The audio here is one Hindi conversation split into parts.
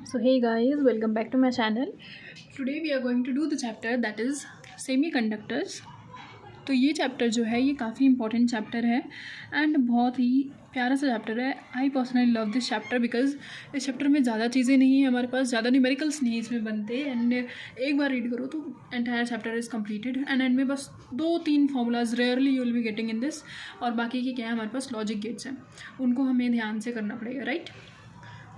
So hey guys, welcome back to my channel. Today we are going to do the chapter that is semiconductors. तो ये चैप्टर जो है ये काफ़ी इंपॉर्टेंट चैप्टर है एंड बहुत ही प्यारा सा चैप्टर है. I personally love this chapter because इस चैप्टर में ज़्यादा चीज़ें नहीं है हमारे पास, ज़्यादा न्यूमेरिकल्स नहीं इसमें बनते एंड एक बार रीड करो तो entire chapter is completed and and में बस 2-3 formulas rarely you will be getting in this. और बाकी के क्या है हमारे पास लॉजिक गेट्स हैं, उनको हमें ध्यान से करना पड़ेगा. राइट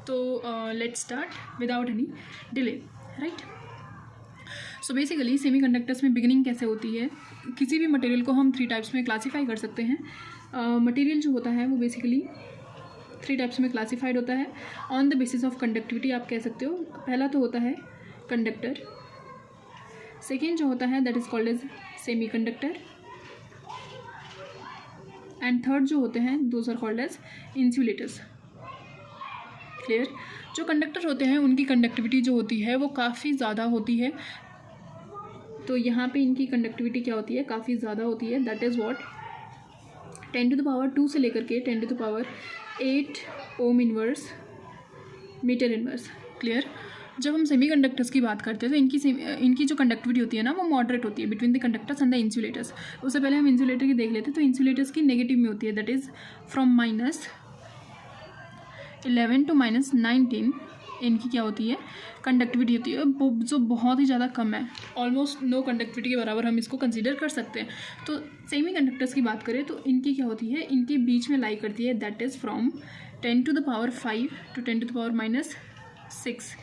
तो let's start without any delay. Right so basically semiconductors में बिगिनिंग कैसे होती है. किसी भी मटेरियल को हम 3 टाइप्स में क्लासीफाई कर सकते हैं. मटेरियल जो होता है वो बेसिकली 3 टाइप्स में क्लासीफाइड होता है on the basis of conductivity आप कह सकते हो. पहला तो होता है कंडक्टर, सेकेंड जो होता है that is called as semiconductor and third जो होते हैं those are called as insulators. Clear. जो कंडक्टर होते हैं उनकी कंडक्टिविटी जो होती है वो काफ़ी ज़्यादा होती है. तो यहाँ पे इनकी कंडक्टिविटी क्या होती है, काफ़ी ज़्यादा होती है. दैट इज़ व्हाट 10⁻² से लेकर के 10⁸ ohm inverse metre inverse. Clear. जब हम सेमीकंडक्टर्स की बात करते हैं तो इनकी जो कंडक्टिविटी होती है ना वो मॉडरेट होती है between the conductors and the insulators. उससे पहले हम इंसुलेटर की देख लेते हैं. तो इंसुलेटर्स की नेगेटिव में होती है, दैट इज़ फ्रॉम -11 to -19 इनकी क्या होती है कंडक्टिविटी होती है, जो बहुत ही ज़्यादा कम है. ऑलमोस्ट नो कंडक्टिविटी के बराबर हम इसको कंसीडर कर सकते हैं. तो सेमी कंडक्टर्स की बात करें तो इनकी क्या होती है, इनके बीच में लाई करती है, that is from 10⁵ to 10⁻⁻6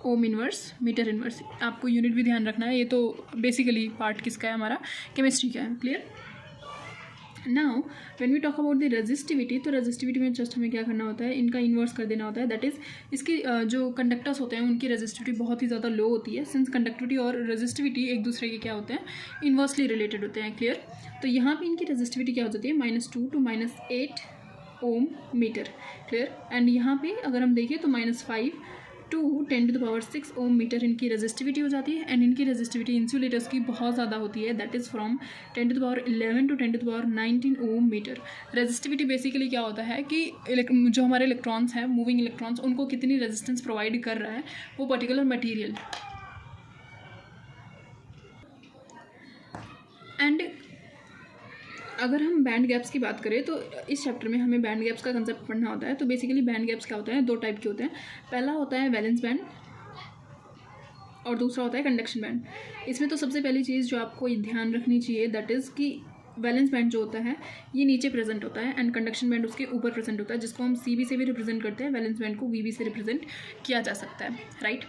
ohm inverse metre inverse. आपको यूनिट भी ध्यान रखना है, ये तो बेसिकली पार्ट किसका है हमारा, केमिस्ट्री का है. Clear. Now when we talk about the resistivity, तो रेजिस्टिविटी में जस्ट हमें क्या करना होता है, इनका इन्वर्स कर देना होता है. दैट इज़ इसकी जो कंडक्टर्स होते हैं उनकी रेजिस्टिविटी बहुत ही ज़्यादा लो होती है. सिंस कंडक्टिविटी और रेजिस्टिविटी एक दूसरे के क्या होते हैं, इन्वर्सली रिलेटेड होते हैं. क्लियर. तो यहाँ पे इनकी रेजिस्टिविटी क्या हो जाती है, -2 to -8 ohm metre. Clear. And यहाँ पे अगर हम देखें तो -5 to 10⁻⁶ ओम मीटर इनकी रेजिस्टिविटी हो जाती है. एंड इनकी रेजिस्टिविटी इंसुलेटर्स की बहुत ज़्यादा होती है, that is from 10⁻11 to 10⁻19 ohm metre. Resistivity basically क्या होता है कि जो हमारे इलेक्ट्रॉन्स हैं, मूविंग इलेक्ट्रॉन्स, उनको कितनी रेजिस्टेंस प्रोवाइड कर रहा है वो पर्टिकुलर मटीरियल. एंड अगर हम बैंड गैप्स की बात करें तो इस चैप्टर में हमें बैंड गैप्स का कंसेप्ट पढ़ना होता है. तो बेसिकली बैंड गैप्स क्या होता है, 2 टाइप के होते हैं. पहला होता है वैलेंस बैंड और दूसरा होता है कंडक्शन बैंड. इसमें तो सबसे पहली चीज़ जो आपको ध्यान रखनी चाहिए दैट इज़ कि वैलेंस बैंड जो होता है ये नीचे प्रेजेंट होता है एंड कंडक्शन बैंड उसके ऊपर प्रेजेंट होता है, जिसको हम CB से भी रिप्रेजेंट करते हैं. वैलेंस बैंड को VB से रिप्रेजेंट किया जा सकता है. Right.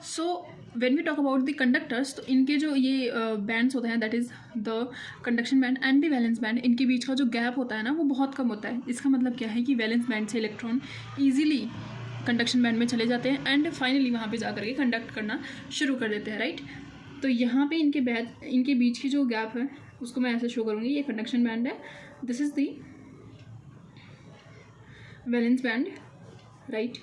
So when we talk about the conductors, तो इनके जो ये बैंड्स होते हैं that is the conduction band and the valence band, इनके बीच का जो गैप होता है ना वो बहुत कम होता है. इसका मतलब क्या है कि वैलेंस बैंड से इलेक्ट्रॉन ईजिली कंडक्शन बैंड में चले जाते हैं एंड फाइनली वहाँ पे जा करके कंडक्ट करना शुरू कर देते हैं. राइट. तो यहाँ पे इनके बीच की जो गैप है उसको मैं ऐसे शो करूँगी. ये कंडक्शन बैंड है, this is the valence band. Right.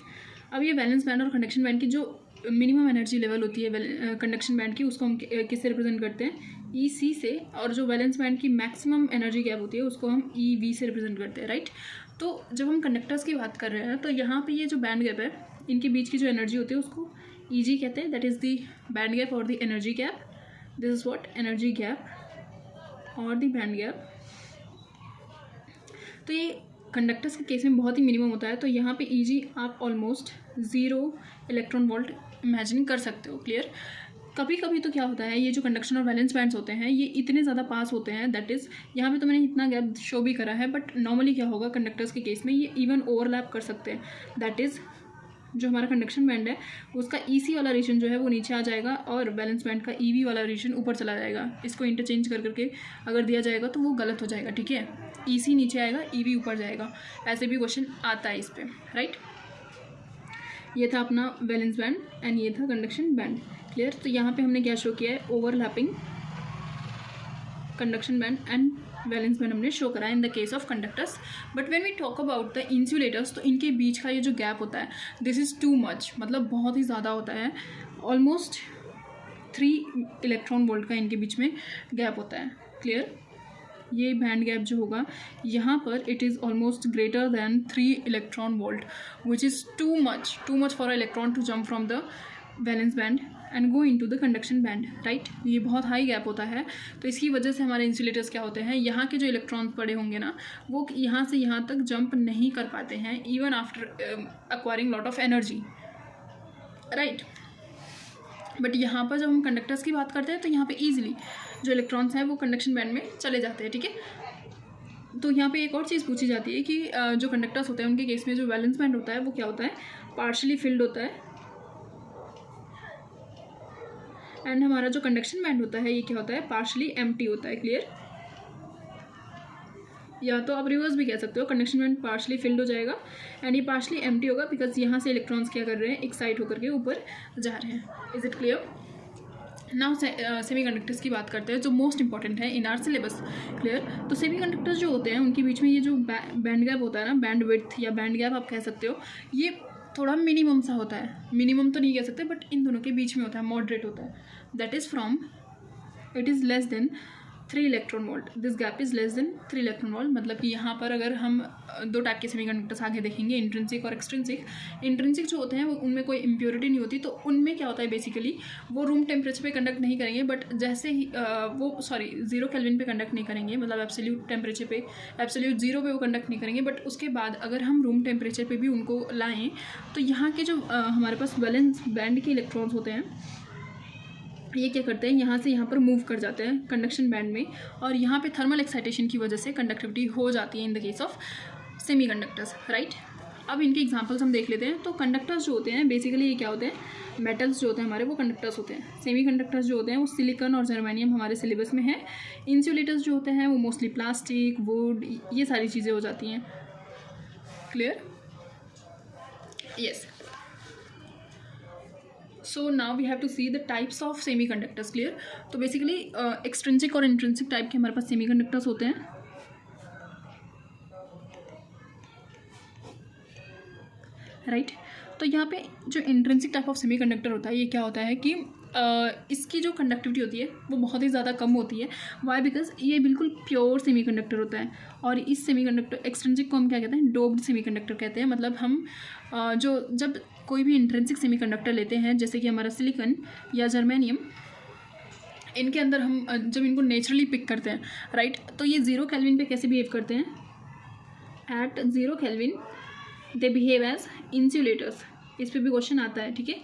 अब ये वैलेंस बैंड और कंडक्शन बैंड की जो मिनिमम एनर्जी लेवल होती है कंडक्शन बैंड की, उसको हम किससे रिप्रेजेंट करते हैं, EC से. और जो वैलेंस बैंड की मैक्सिमम एनर्जी गैप होती है उसको हम EV से रिप्रेजेंट करते हैं. राइट. तो जब हम कंडक्टर्स की बात कर रहे हैं तो यहाँ पे ये जो बैंड गैप है इनके बीच की जो एनर्जी होती है उसको EG कहते हैं, that is the band gap और the energy gap. This is what energy gap और द बैंड गैप. तो ये कंडक्टर्स के केस में बहुत ही मिनिमम होता है. तो यहाँ पे EG आप ऑलमोस्ट 0 इलेक्ट्रॉन वोल्ट इमेजिन कर सकते हो. क्लियर. कभी कभी तो क्या होता है, ये जो कंडक्शन और वैलेंस बैंड्स होते हैं ये इतने ज़्यादा पास होते हैं, दैट इज़ यहाँ पे तो मैंने इतना गैप शो भी करा है, बट नॉर्मली क्या होगा कंडक्टर्स के केस में ये इवन ओवरलैप कर सकते हैं. दैट इज़ जो हमारा कंडक्शन बैंड है उसका EC वाला रीजन जो है वो नीचे आ जाएगा और वैलेंस बैंड का EV वाला रीजन ऊपर चला जाएगा. इसको इंटरचेंज कर करके अगर दिया जाएगा तो वो गलत हो जाएगा. ठीक है. EC नीचे आएगा, EV ऊपर जाएगा. ऐसे भी क्वेश्चन आता है इस पर. राइट. ये था अपना वैलेंस बैंड एंड ये था कंडक्शन बैंड. क्लियर. तो यहाँ पे हमने क्या शो किया है, overlapping conduction band and valence band हमने शो करा in the case of conductors. But when we talk about the insulators, तो इनके बीच का ये जो गैप होता है दिस इज़ टू मच, मतलब बहुत ही ज़्यादा होता है. ऑलमोस्ट 3 इलेक्ट्रॉन वोल्ट का इनके बीच में गैप होता है. क्लियर. ये बैंड गैप जो होगा यहाँ पर it is almost greater than 3 electron volt, which is too much for electron to jump from the valence band and go into the conduction band, right. ये बहुत हाई गैप होता है, तो इसकी वजह से हमारे इंसुलेटर्स क्या होते हैं, यहाँ के जो इलेक्ट्रॉन्स पड़े होंगे ना वो यहाँ से यहाँ तक जंप नहीं कर पाते हैं even after acquiring lot of energy, right. But यहाँ पर जब हम कंडक्टर्स की बात करते हैं तो यहाँ पे ईजिली जो इलेक्ट्रॉन्स हैं वो कंडक्शन बैंड में चले जाते हैं, ठीक है। तो यहाँ पे एक और चीज़ पूछी जाती है कि जो कंडक्टर्स होते हैं उनके केस में जो वैलेंस बैंड होता है वो क्या होता है, पार्शली फिल्ड होता है, एंड हमारा जो कंडक्शन बैंड होता है ये क्या होता है, पार्शली एम्प्टी होता है। क्लियर? या तो आप रिवर्स भी कह सकते हो, कंडक्शन बैंड पार्शली फिल्ड हो जाएगा एंड ये पार्शली एम्प्टी होगा बिकॉज यहाँ से इलेक्ट्रॉन्स क्या कर रहे हैं, एक्साइट होकर के ऊपर जा रहे हैं। Is it clear? Now semi conductors की बात करते हैं जो मोस्ट इंपॉर्टेंट है इन आर सिलेबस। क्लियर? तो सेमी कंडक्टर्स जो होते हैं उनके बीच में ये जो बैंड गैप होता है ना, बैंड विड्थ या बैंड गैप आप कह सकते हो, ये थोड़ा मिनिमम सा होता है, मिनिमम तो नहीं कह सकते बट इन दोनों के बीच में होता है, मॉडरेट होता है। That is from it is less than 3 electron volt, this gap is less than 3 electron volt. मतलब कि यहाँ पर अगर हम दो टाइप के सेमीकंडक्टर्स आगे देखेंगे, इंट्रिंसिक और एक्सट्रिंसिक। इंट्रिंसिक जो होते हैं वो उनमें कोई इम्प्योरिटी नहीं होती, तो उनमें क्या होता है बेसिकली वो रूम टेम्परेचर पे कंडक्ट नहीं करेंगे, बट जैसे ही वो 0 केल्विन पे कंडक्ट नहीं करेंगे, मतलब एब्सोल्यूट टेम्परेचर पे, एब्सोल्यूट 0 पे वो कंडक्ट नहीं करेंगे। बट उसके बाद अगर हम रूम टेम्परेचर पे भी उनको लाएँ तो यहाँ के जो हमारे पास वैलेंस बैंड के इलेक्ट्रॉन्स होते हैं ये क्या करते हैं, यहाँ से यहाँ पर मूव कर जाते हैं कंडक्शन बैंड में, और यहाँ पे थर्मल एक्साइटेशन की वजह से कंडक्टिविटी हो जाती है in the case of semi conductors, right. अब इनके एग्जांपल्स हम देख लेते हैं। तो कंडक्टर्स जो होते हैं बेसिकली ये क्या होते हैं, मेटल्स जो होते हैं हमारे वो कंडक्टर्स होते हैं। सेमी कंडक्टर्स जो होते हैं वो सिलिकॉन और जर्मेनियम हमारे सिलेबस में है। इंसुलेटर्स जो होते हैं वो मोस्टली प्लास्टिक, वुड, ये सारी चीज़ें हो जाती हैं। Clear? Yes. So now we have to see the types of semiconductors. Clear? तो basically extrinsic और intrinsic टाइप के हमारे पास semiconductors होते हैं, राइट। तो यहाँ पे जो इंट्रिंसिक टाइप ऑफ सेमीकंडक्टर होता है ये क्या होता है कि इसकी जो कंडक्टिविटी होती है वो बहुत ही ज़्यादा कम होती है। वाई? बिकॉज ये बिल्कुल प्योर सेमीकंडक्टर होता है, और इस सेमीकंडक्टर एक्सट्रिंसिक को हम क्या कहते हैं, डोप्ड सेमीकंडक्टर कहते हैं। मतलब हम जब कोई भी इंट्रिंसिक सेमीकंडक्टर लेते हैं जैसे कि हमारा सिलिकॉन या जर्मेनियम, इनके अंदर हम जब इनको नेचुरली पिक करते हैं, राइट, तो ये 0 केल्विन पे कैसे बिहेव करते हैं, at 0 kelvin they behave as insulators. इस पर भी क्वेश्चन आता है, ठीक है।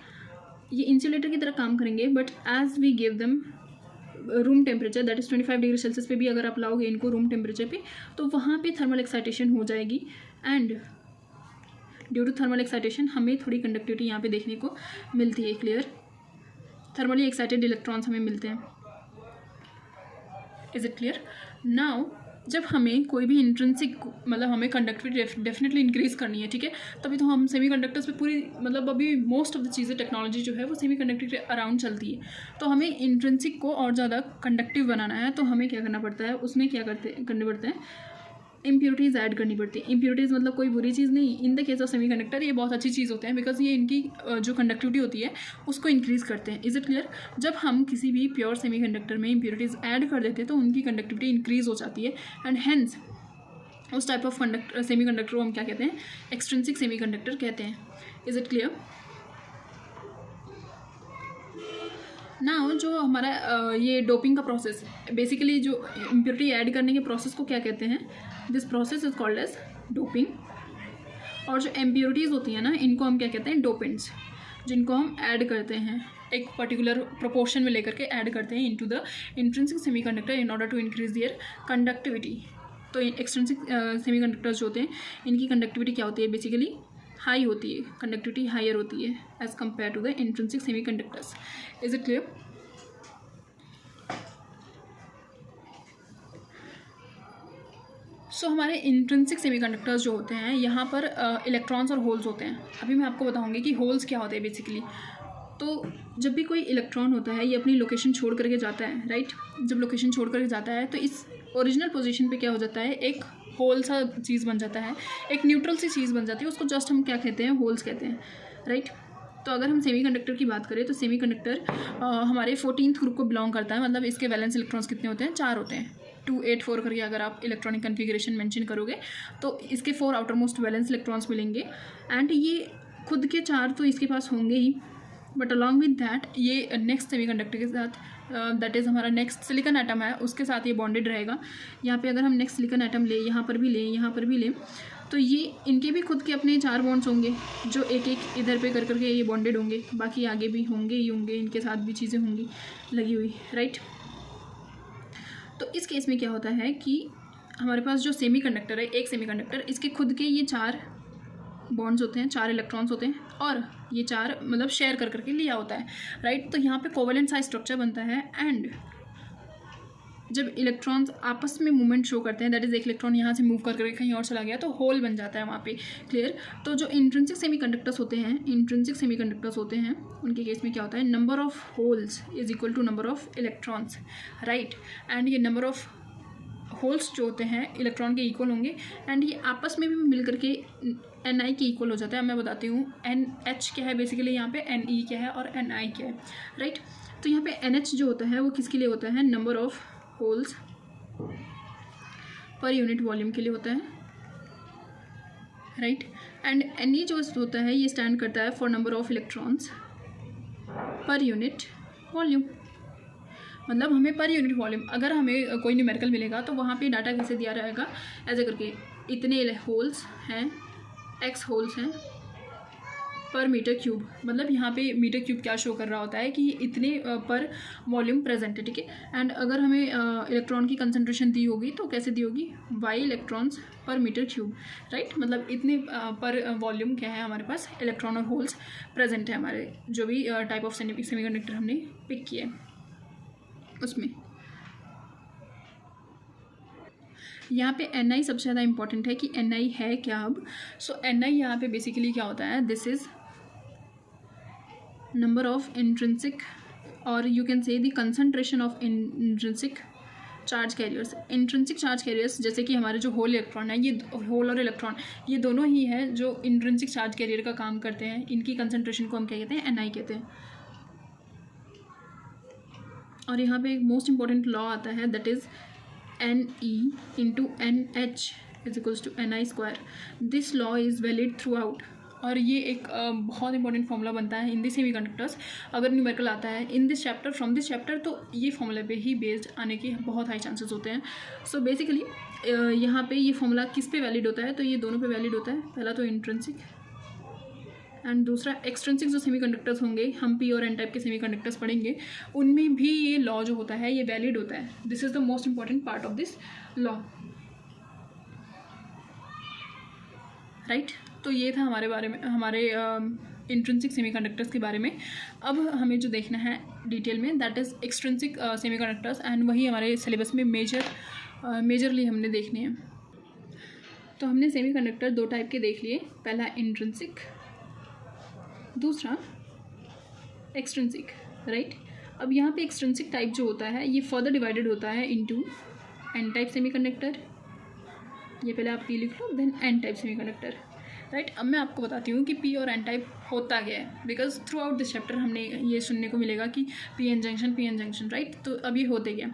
ये इंसुलेटर की तरह काम करेंगे, but as we give them room temperature that is 25 degree Celsius पे भी अगर आप लाओगे इनको रूम टेम्परेचर पे तो वहाँ पे थर्मल एक्साइटेशन हो जाएगी, and due to thermal excitation हमें थोड़ी कंडक्टिविटी यहाँ पे देखने को मिलती है। क्लियर? थर्मली एक्साइटेड इलेक्ट्रॉन्स हमें मिलते हैं। Is it clear? नाउ जब हमें कोई भी इंट्रिंसिक मतलब हमें कंडक्टिविटी डेफिनेटली इंक्रीज़ करनी है, ठीक है, तभी तो हम सेमी कंडक्टर्स पे पूरी मतलब अभी मोस्ट ऑफ द चीज़ें टेक्नोलॉजी जो है वो सेमी कंडक्टर के अराउंड चलती है। तो हमें इंट्रिंसिक को और ज़्यादा कंडक्टिव बनाना है, तो हमें क्या करना पड़ता है, उसमें क्या करने पड़ते हैं, इम्प्योरिटीज़ ऐड करनी पड़ती है। इम्प्योरिटीज़ मतलब कोई बुरी चीज़ नहीं, इन the case of semi conductor ये बहुत अच्छी चीज़ होते हैं बिकॉज ये इनकी जो कंडक्टिविटी होती है उसको इंक्रीज़ करते हैं। Is it clear? जब हम किसी भी प्योर सेमी कंडक्टर में इम्प्योरिटीज़ ऐड कर देते हैं तो उनकी कंडक्टिविटी इंक्रीज़ हो जाती है, एंड हेंस उस टाइप ऑफ सेमी कंडक्टर को हम क्या कहते हैं, एक्सट्रिंसिक सेमी कंडक्टर कहते हैं। Is it clear? नाउ जो हमारा ये डोपिंग का प्रोसेस, बेसिकली जो इम्प्योरिटी ऐड करने के प्रोसेस को क्या कहते हैं, this process is called as doping. और जो इम्प्योरिटीज़ होती हैं ना इनको हम क्या कहते हैं, डोपेंट्स, जिनको हम ऐड करते हैं एक पर्टिकुलर प्रोपोर्शन में लेकर के ऐड करते हैं into the intrinsic semiconductor in order to increase their conductivity. तो एक्सट्रिंसिक सेमीकंडक्टर्स जो होते हैं इनकी कंडक्टिविटी क्या होती है, बेसिकली हाई होती है, कंडक्टिविटी हायर होती है as compared to the intrinsic semiconductors. Is it clear? So हमारे इंट्रिंसिक सेमीकंडक्टर्स जो होते हैं यहाँ पर इलेक्ट्रॉन्स और होल्स होते हैं। अभी मैं आपको बताऊँगी कि होल्स क्या होते हैं बेसिकली। तो जब भी कोई इलेक्ट्रॉन होता है ये अपनी लोकेशन छोड़ करके जाता है, राइट, जब लोकेशन छोड़ करके जाता है तो इस ओरिजिनल पोजीशन पे क्या हो जाता है, एक होल सा चीज़ बन जाता है, एक न्यूट्रल सी चीज़ बन जाती है, उसको जस्ट हम क्या कहते हैं, होल्स कहते हैं, राइट। तो अगर हम सेमीकंडक्टर की बात करें तो सेमीकंडक्टर हमारे 14th ग्रुप को बिलोंग करता है, मतलब इसके वैलेंस इलेक्ट्रॉन्स कितने होते हैं, 4 होते हैं, 284 करके अगर आप इलेक्ट्रॉनिक कन्फिग्रेशन मेंशन करोगे तो इसके 4 आउटर मोस्ट वैलेंस इलेक्ट्रॉन्स मिलेंगे। एंड ये खुद के 4 तो इसके पास होंगे ही, बट अलॉन्ग विद दैट ये नेक्स्ट सेमीकंडक्टर के साथ दैट इज़ हमारा नेक्स्ट सिलिकॉन एटम है, उसके साथ ये बॉन्डेड रहेगा। यहाँ पे अगर हम नेक्स्ट सिलिकॉन एटम लें, यहाँ पर भी लें, यहाँ पर भी लें, तो ये इनके भी खुद के अपने 4 बॉन्ड्स होंगे जो एक एक इधर पे कर करके ये बॉन्डेड होंगे। बाकी आगे भी होंगे ही होंगे, इनके साथ भी चीज़ें होंगी लगी हुई, राइट। तो इस केस में क्या होता है कि हमारे पास जो सेमीकंडक्टर है, एक सेमीकंडक्टर, इसके खुद के ये 4 बॉन्ड्स होते हैं, 4 इलेक्ट्रॉन्स होते हैं और ये 4 मतलब शेयर कर करके लिया होता है, राइट। तो यहाँ पे कोवेलेंट साइज स्ट्रक्चर बनता है एंड जब इलेक्ट्रॉन्स आपस में मूवमेंट शो करते हैं, दैट इज़ एक इलेक्ट्रॉन यहाँ से मूव कर करके कहीं और चला गया तो होल बन जाता है वहाँ पे, क्लियर। तो जो इंट्रिंसिक सेमीकंडक्टर्स होते हैं उनके केस में क्या होता है, number of holes is equal to number of electrons, right. And ये नंबर ऑफ होल्स जो होते हैं इलेक्ट्रॉन के इक्वल होंगे एंड ये आपस में भी मिल करके Ni के इक्वल हो जाता है। मैं बताती हूँ NH क्या है बेसिकली, यहाँ पे Ne क्या है और Ni क्या है, राइट। तो यहाँ पे NH जो होता है वो किसके लिए होता है, number of holes per unit volume के लिए होता है, राइट। एंड Ne जो होता है ये स्टैंड करता है for number of electrons per unit volume. मतलब हमें पर यूनिट वॉल्यूम अगर हमें कोई न्यूमेरिकल मिलेगा तो वहाँ पे डाटा कैसे दिया रहेगा, ऐसे करके इतने होल्स हैं, x होल्स हैं पर मीटर क्यूब। मतलब यहाँ पे मीटर क्यूब क्या शो कर रहा होता है कि इतने पर वॉल्यूम प्रेजेंट है, ठीक है। एंड अगर हमें इलेक्ट्रॉन की कंसंट्रेशन दी होगी तो कैसे दी होगी, y इलेक्ट्रॉन्स पर मीटर क्यूब, राइट। मतलब इतने पर वॉल्यूम क्या है हमारे पास इलेक्ट्रॉन और होल्स प्रेजेंट है हमारे जो भी टाइप ऑफ सेमीकंडक्टर हमने पिक किया है उसमें। यहाँ पे Ni सबसे ज़्यादा इंपॉर्टेंट है कि Ni है क्या अब। सो Ni यहाँ पे बेसिकली क्या होता है, this is number of intrinsic और you can say the concentration of intrinsic charge carriers. Intrinsic charge carriers जैसे कि हमारे जो होल इलेक्ट्रॉन है, ये होल और इलेक्ट्रॉन ये दोनों ही है जो इंट्रिंसिक चार्ज कैरियर का काम करते हैं। इनकी कंसंट्रेशन को हम क्या कहते हैं, Ni कहते हैं। और यहाँ पे एक मोस्ट इंपॉर्टेंट लॉ आता है that is Ne into NH is equals to Ni square. This law is valid throughout. और ये एक बहुत इंपॉर्टेंट फॉर्मूला बनता है इन दिस सेमीकंडक्टर्स। अगर न्यूमेरिकल आता है in this chapter from this chapter तो ये फॉर्मूला पे ही बेस्ड आने के बहुत हाई चांसेस होते हैं। सो बेसिकली यहाँ पे ये फॉर्मूला किस पे वैलिड होता है, तो ये दोनों पे वैलिड होता है। पहला तो इंट्रिंसिक एंड दूसरा एक्सट्रिंसिक जो सेमीकंडक्टर्स होंगे, हम पी और एन टाइप के सेमीकंडक्टर्स पढ़ेंगे, उनमें भी ये लॉ जो होता है ये वैलिड होता है। This is the most important part of this law, right. तो ये था हमारे बारे में, हमारे इंट्रिंसिक सेमीकंडक्टर्स के बारे में। अब हमें जो देखना है डिटेल में that is extrinsic semiconductors and वही हमारे सिलेबस में मेजरली हमने देखने हैं। तो हमने सेमीकंडक्टर 2 टाइप के देख लिए, पहला इंट्रिंसिक, दूसरा एक्सट्रिंसिक, राइट। अब यहाँ पे एक्सट्रिंसिक टाइप जो होता है ये फर्दर डिवाइडेड होता है इनटू एन टाइप सेमीकंडक्टर, ये पहले आप पी लिख लो, then N type semiconductor, right. अब मैं आपको बताती हूँ कि पी और एन टाइप होता क्या है, because through out this chapter हमने ये सुनने को मिलेगा कि पी एन जंक्शन, राइट। तो अब ये होते क्या,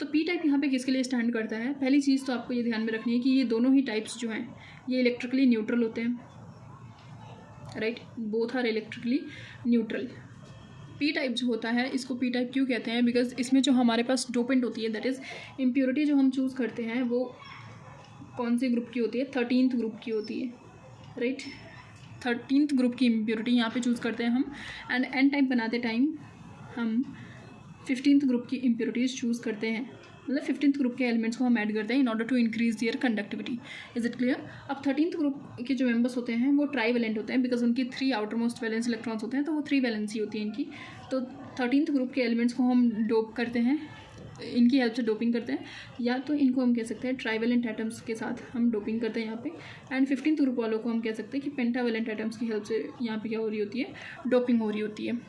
तो पी टाइप यहाँ पे किसके लिए स्टैंड करता है। पहली चीज़ तो आपको ये ध्यान में रखनी है कि ये दोनों ही टाइप्स जो हैं ये इलेक्ट्रिकली न्यूट्रल होते हैं, right. Both are electrically neutral. P type जो होता है इसको पी टाइप क्यों कहते हैं, बिकॉज इसमें जो हमारे पास डोपेंट होती है दैट इज़ इम्प्योरिटी जो हम चूज़ करते हैं वो कौन से ग्रुप की होती है, 13th ग्रुप की होती है, राइट। 13th ग्रुप की इम्प्योरिटी यहाँ पे चूज़ करते हैं हम। एंड एन टाइप बनाते टाइम हम 15th ग्रुप की इम्प्योरिटीज़ चूज़ करते हैं, मतलब 15th ग्रुप के एलिमेंट्स को हम ऐड करते हैं in order to increase their conductivity. Is it clear. अब 13th ग्रुप के जो मेंबर्स होते हैं वो ट्राईवैलेंट होते हैं, बिकॉज उनकी 3 आउटर मोस्ट वैलेंस इलेक्ट्रॉन्स होते हैं, तो वो 3 वैलेंसी होती है इनकी। तो 13th ग्रुप के एलिमेंट्स को हम डोप करते हैं, इनकी हेल्प से डोपिंग करते हैं, या तो इनको हम कह सकते हैं ट्राईवैलेंट एटम्स के साथ हम डोपिंग करते हैं यहाँ पे। एंड 15th ग्रुप वालों को हम कह सकते हैं कि पेंटावैलेंट एटम्स की हेल्प से यहाँ पे क्या हो रही होती है, डोपिंग हो रही होती है।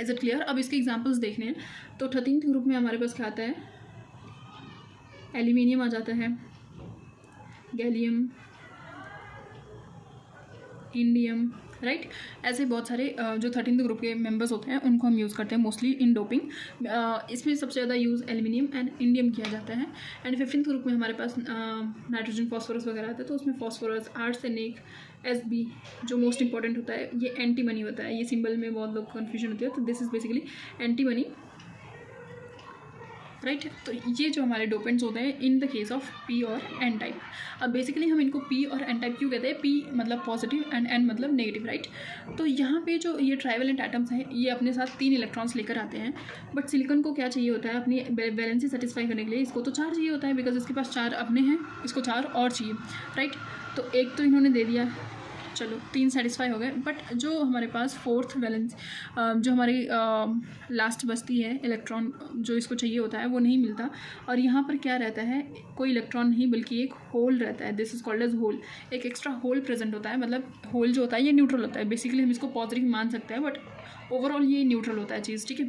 Is it clear. अब इसके एग्जाम्पल्स देखने हैं। तो 13th ग्रुप में हमारे पास क्या आता है, एल्यूमिनियम आ जाता है, गैलियम, इंडियम, राइट। ऐसे बहुत सारे जो 13th ग्रुप के मेंबर्स होते हैं उनको हम यूज़ करते हैं मोस्टली इन डोपिंग। इसमें सबसे ज़्यादा यूज़ एल्यूमिनियम एंड इंडियम किया जाता है। एंड 15th ग्रुप में हमारे पास नाइट्रोजन, फॉस्फोरस वगैरह आता है, तो उसमें फॉस्फोरस, आर्सेनिक, SB जो मोस्ट इंपॉर्टेंट होता है ये एंटीमनी होता है। ये सिंबल में बहुत लोग कन्फ्यूजन होती है, तो this is basically antimony, right. तो ये जो हमारे डोपेंट्स होते हैं in the case of P और N टाइप। अब बेसिकली हम इनको P और N टाइप क्यों कहते हैं? P मतलब पॉजिटिव एंड N मतलब नेगेटिव, राइट। तो यहाँ पे जो ये ट्राइवेलेंट एटम्स हैं ये अपने साथ 3 इलेक्ट्रॉन्स लेकर आते हैं, बट सिलिकॉन को क्या चाहिए होता है अपनी वैलेंसी सेटिस्फाई करने के लिए? इसको तो 4 चाहिए होता है, बिकॉज इसके पास 4 अपने हैं, इसको 4 और चाहिए, राइट। तो एक तो इन्होंने दे दिया, चलो 3 सेटिस्फाई हो गए, बट जो हमारे पास 4th वैलेंस जो हमारी लास्ट बचती है इलेक्ट्रॉन जो इसको चाहिए होता है वो नहीं मिलता। और यहाँ पर क्या रहता है? कोई इलेक्ट्रॉन नहीं बल्कि एक होल रहता है, this is called as hole. एक एक्स्ट्रा होल प्रेजेंट होता है, मतलब होल जो होता है ये न्यूट्रल होता है। बेसिकली हम इसको पॉजिटिव मान सकते हैं, बट ओवरऑल ये न्यूट्रल होता है चीज़, ठीक है।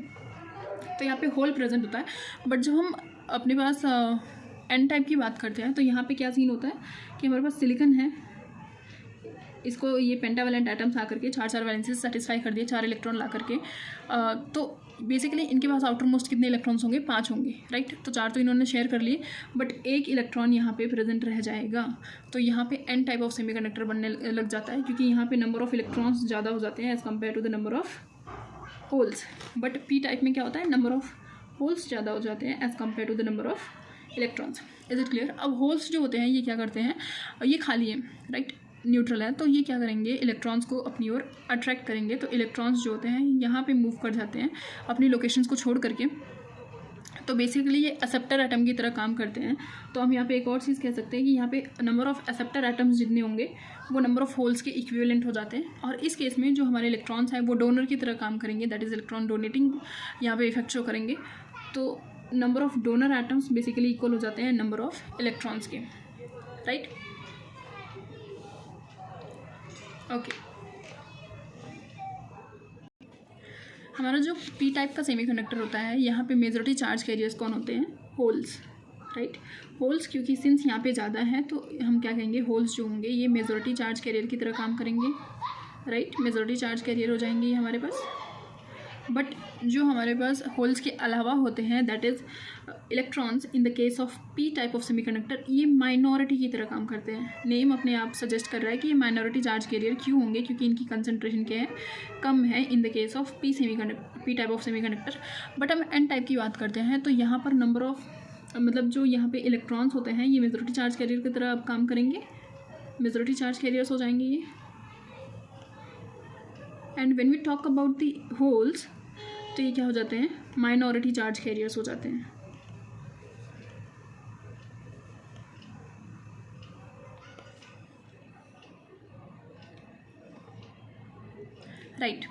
तो यहाँ पे होल प्रेजेंट होता है, बट जब हम अपने पास N टाइप की बात करते हैं तो यहाँ पे क्या सीन होता है कि हमारे पास सिलिकॉन है, इसको ये पेंटावैलेंट एटम्स आकर के 4 वैलेंसीज सेटिस्फाई कर दिए, 4 इलेक्ट्रॉन ला करके। तो बेसिकली इनके पास आउटर मोस्ट कितने इलेक्ट्रॉन्स होंगे? 5 होंगे, राइट। तो 4 तो इन्होंने शेयर कर लिए, बट एक इलेक्ट्रॉन यहाँ पे प्रेजेंट रह जाएगा। तो यहाँ पे N टाइप ऑफ सेमीकंडक्टर बनने लग जाता है, क्योंकि यहाँ पे नंबर ऑफ इलेक्ट्रॉन्स ज़्यादा हो जाते हैं as compare to the number of holes. But P type में क्या होता है? नंबर ऑफ होल्स ज़्यादा हो जाते हैं as compare to the number of electrons. Is it clear? अब होल्स जो होते हैं ये क्या करते हैं? ये खाली है, राइट, न्यूट्रल है, तो ये क्या करेंगे? इलेक्ट्रॉन्स को अपनी ओर अट्रैक्ट करेंगे। तो इलेक्ट्रॉन्स जो होते हैं यहाँ पे मूव कर जाते हैं अपनी लोकेशंस को छोड़ करके। तो बेसिकली ये एक्सेप्टर एटम की तरह काम करते हैं। तो हम यहाँ पे एक और चीज़ कह सकते हैं कि यहाँ पे नंबर ऑफ एक्सेप्टर एटम्स जितने होंगे वो नंबर ऑफ होल्स के इक्विवेलेंट हो जाते हैं। और इस केस में जो हमारे इलेक्ट्रॉन्स हैं वो डोनर की तरह काम करेंगे, दैट इज़ इलेक्ट्रॉन डोनेटिंग यहाँ पे इफेक्ट शो करेंगे। तो number of donor atoms basically equal हो जाते हैं नंबर ऑफ इलेक्ट्रॉन्स के, राइट। ओके, हमारा जो P टाइप का सेमीकंडक्टर होता है यहाँ पे मेजॉरिटी चार्ज कैरियर्स कौन होते हैं? Holes, right. होल्स, क्योंकि सिंस यहाँ पे ज़्यादा है तो हम क्या कहेंगे? होल्स जो होंगे ये मेजॉरिटी चार्ज कैरियर की तरह काम करेंगे, राइट। मेजॉरिटी चार्ज कैरियर हो जाएंगे ये हमारे पास। बट जो हमारे पास होल्स के अलावा होते हैं that is electrons, in the case of P type of semiconductor ये माइनॉरिटी की तरह काम करते हैं। नेम अपने आप सजेस्ट कर रहा है कि ये माइनॉरिटी चार्ज कैरियर क्यों होंगे? क्योंकि इनकी कंसंट्रेशन क्या है? कम है in the case of P type of semiconductor. But हम N टाइप की बात करते हैं तो यहाँ पर नंबर ऑफ मतलब जो यहाँ पे इलेक्ट्रॉन्स होते हैं ये मेजॉरिटी चार्ज कैरियर की तरह अब काम करेंगे, मेजॉरिटी चार्ज कैरियर्स हो जाएंगे ये। And when we talk about the holes तो ये क्या हो जाते हैं? माइनॉरिटी चार्ज कैरियर्स हो जाते हैं, राइट।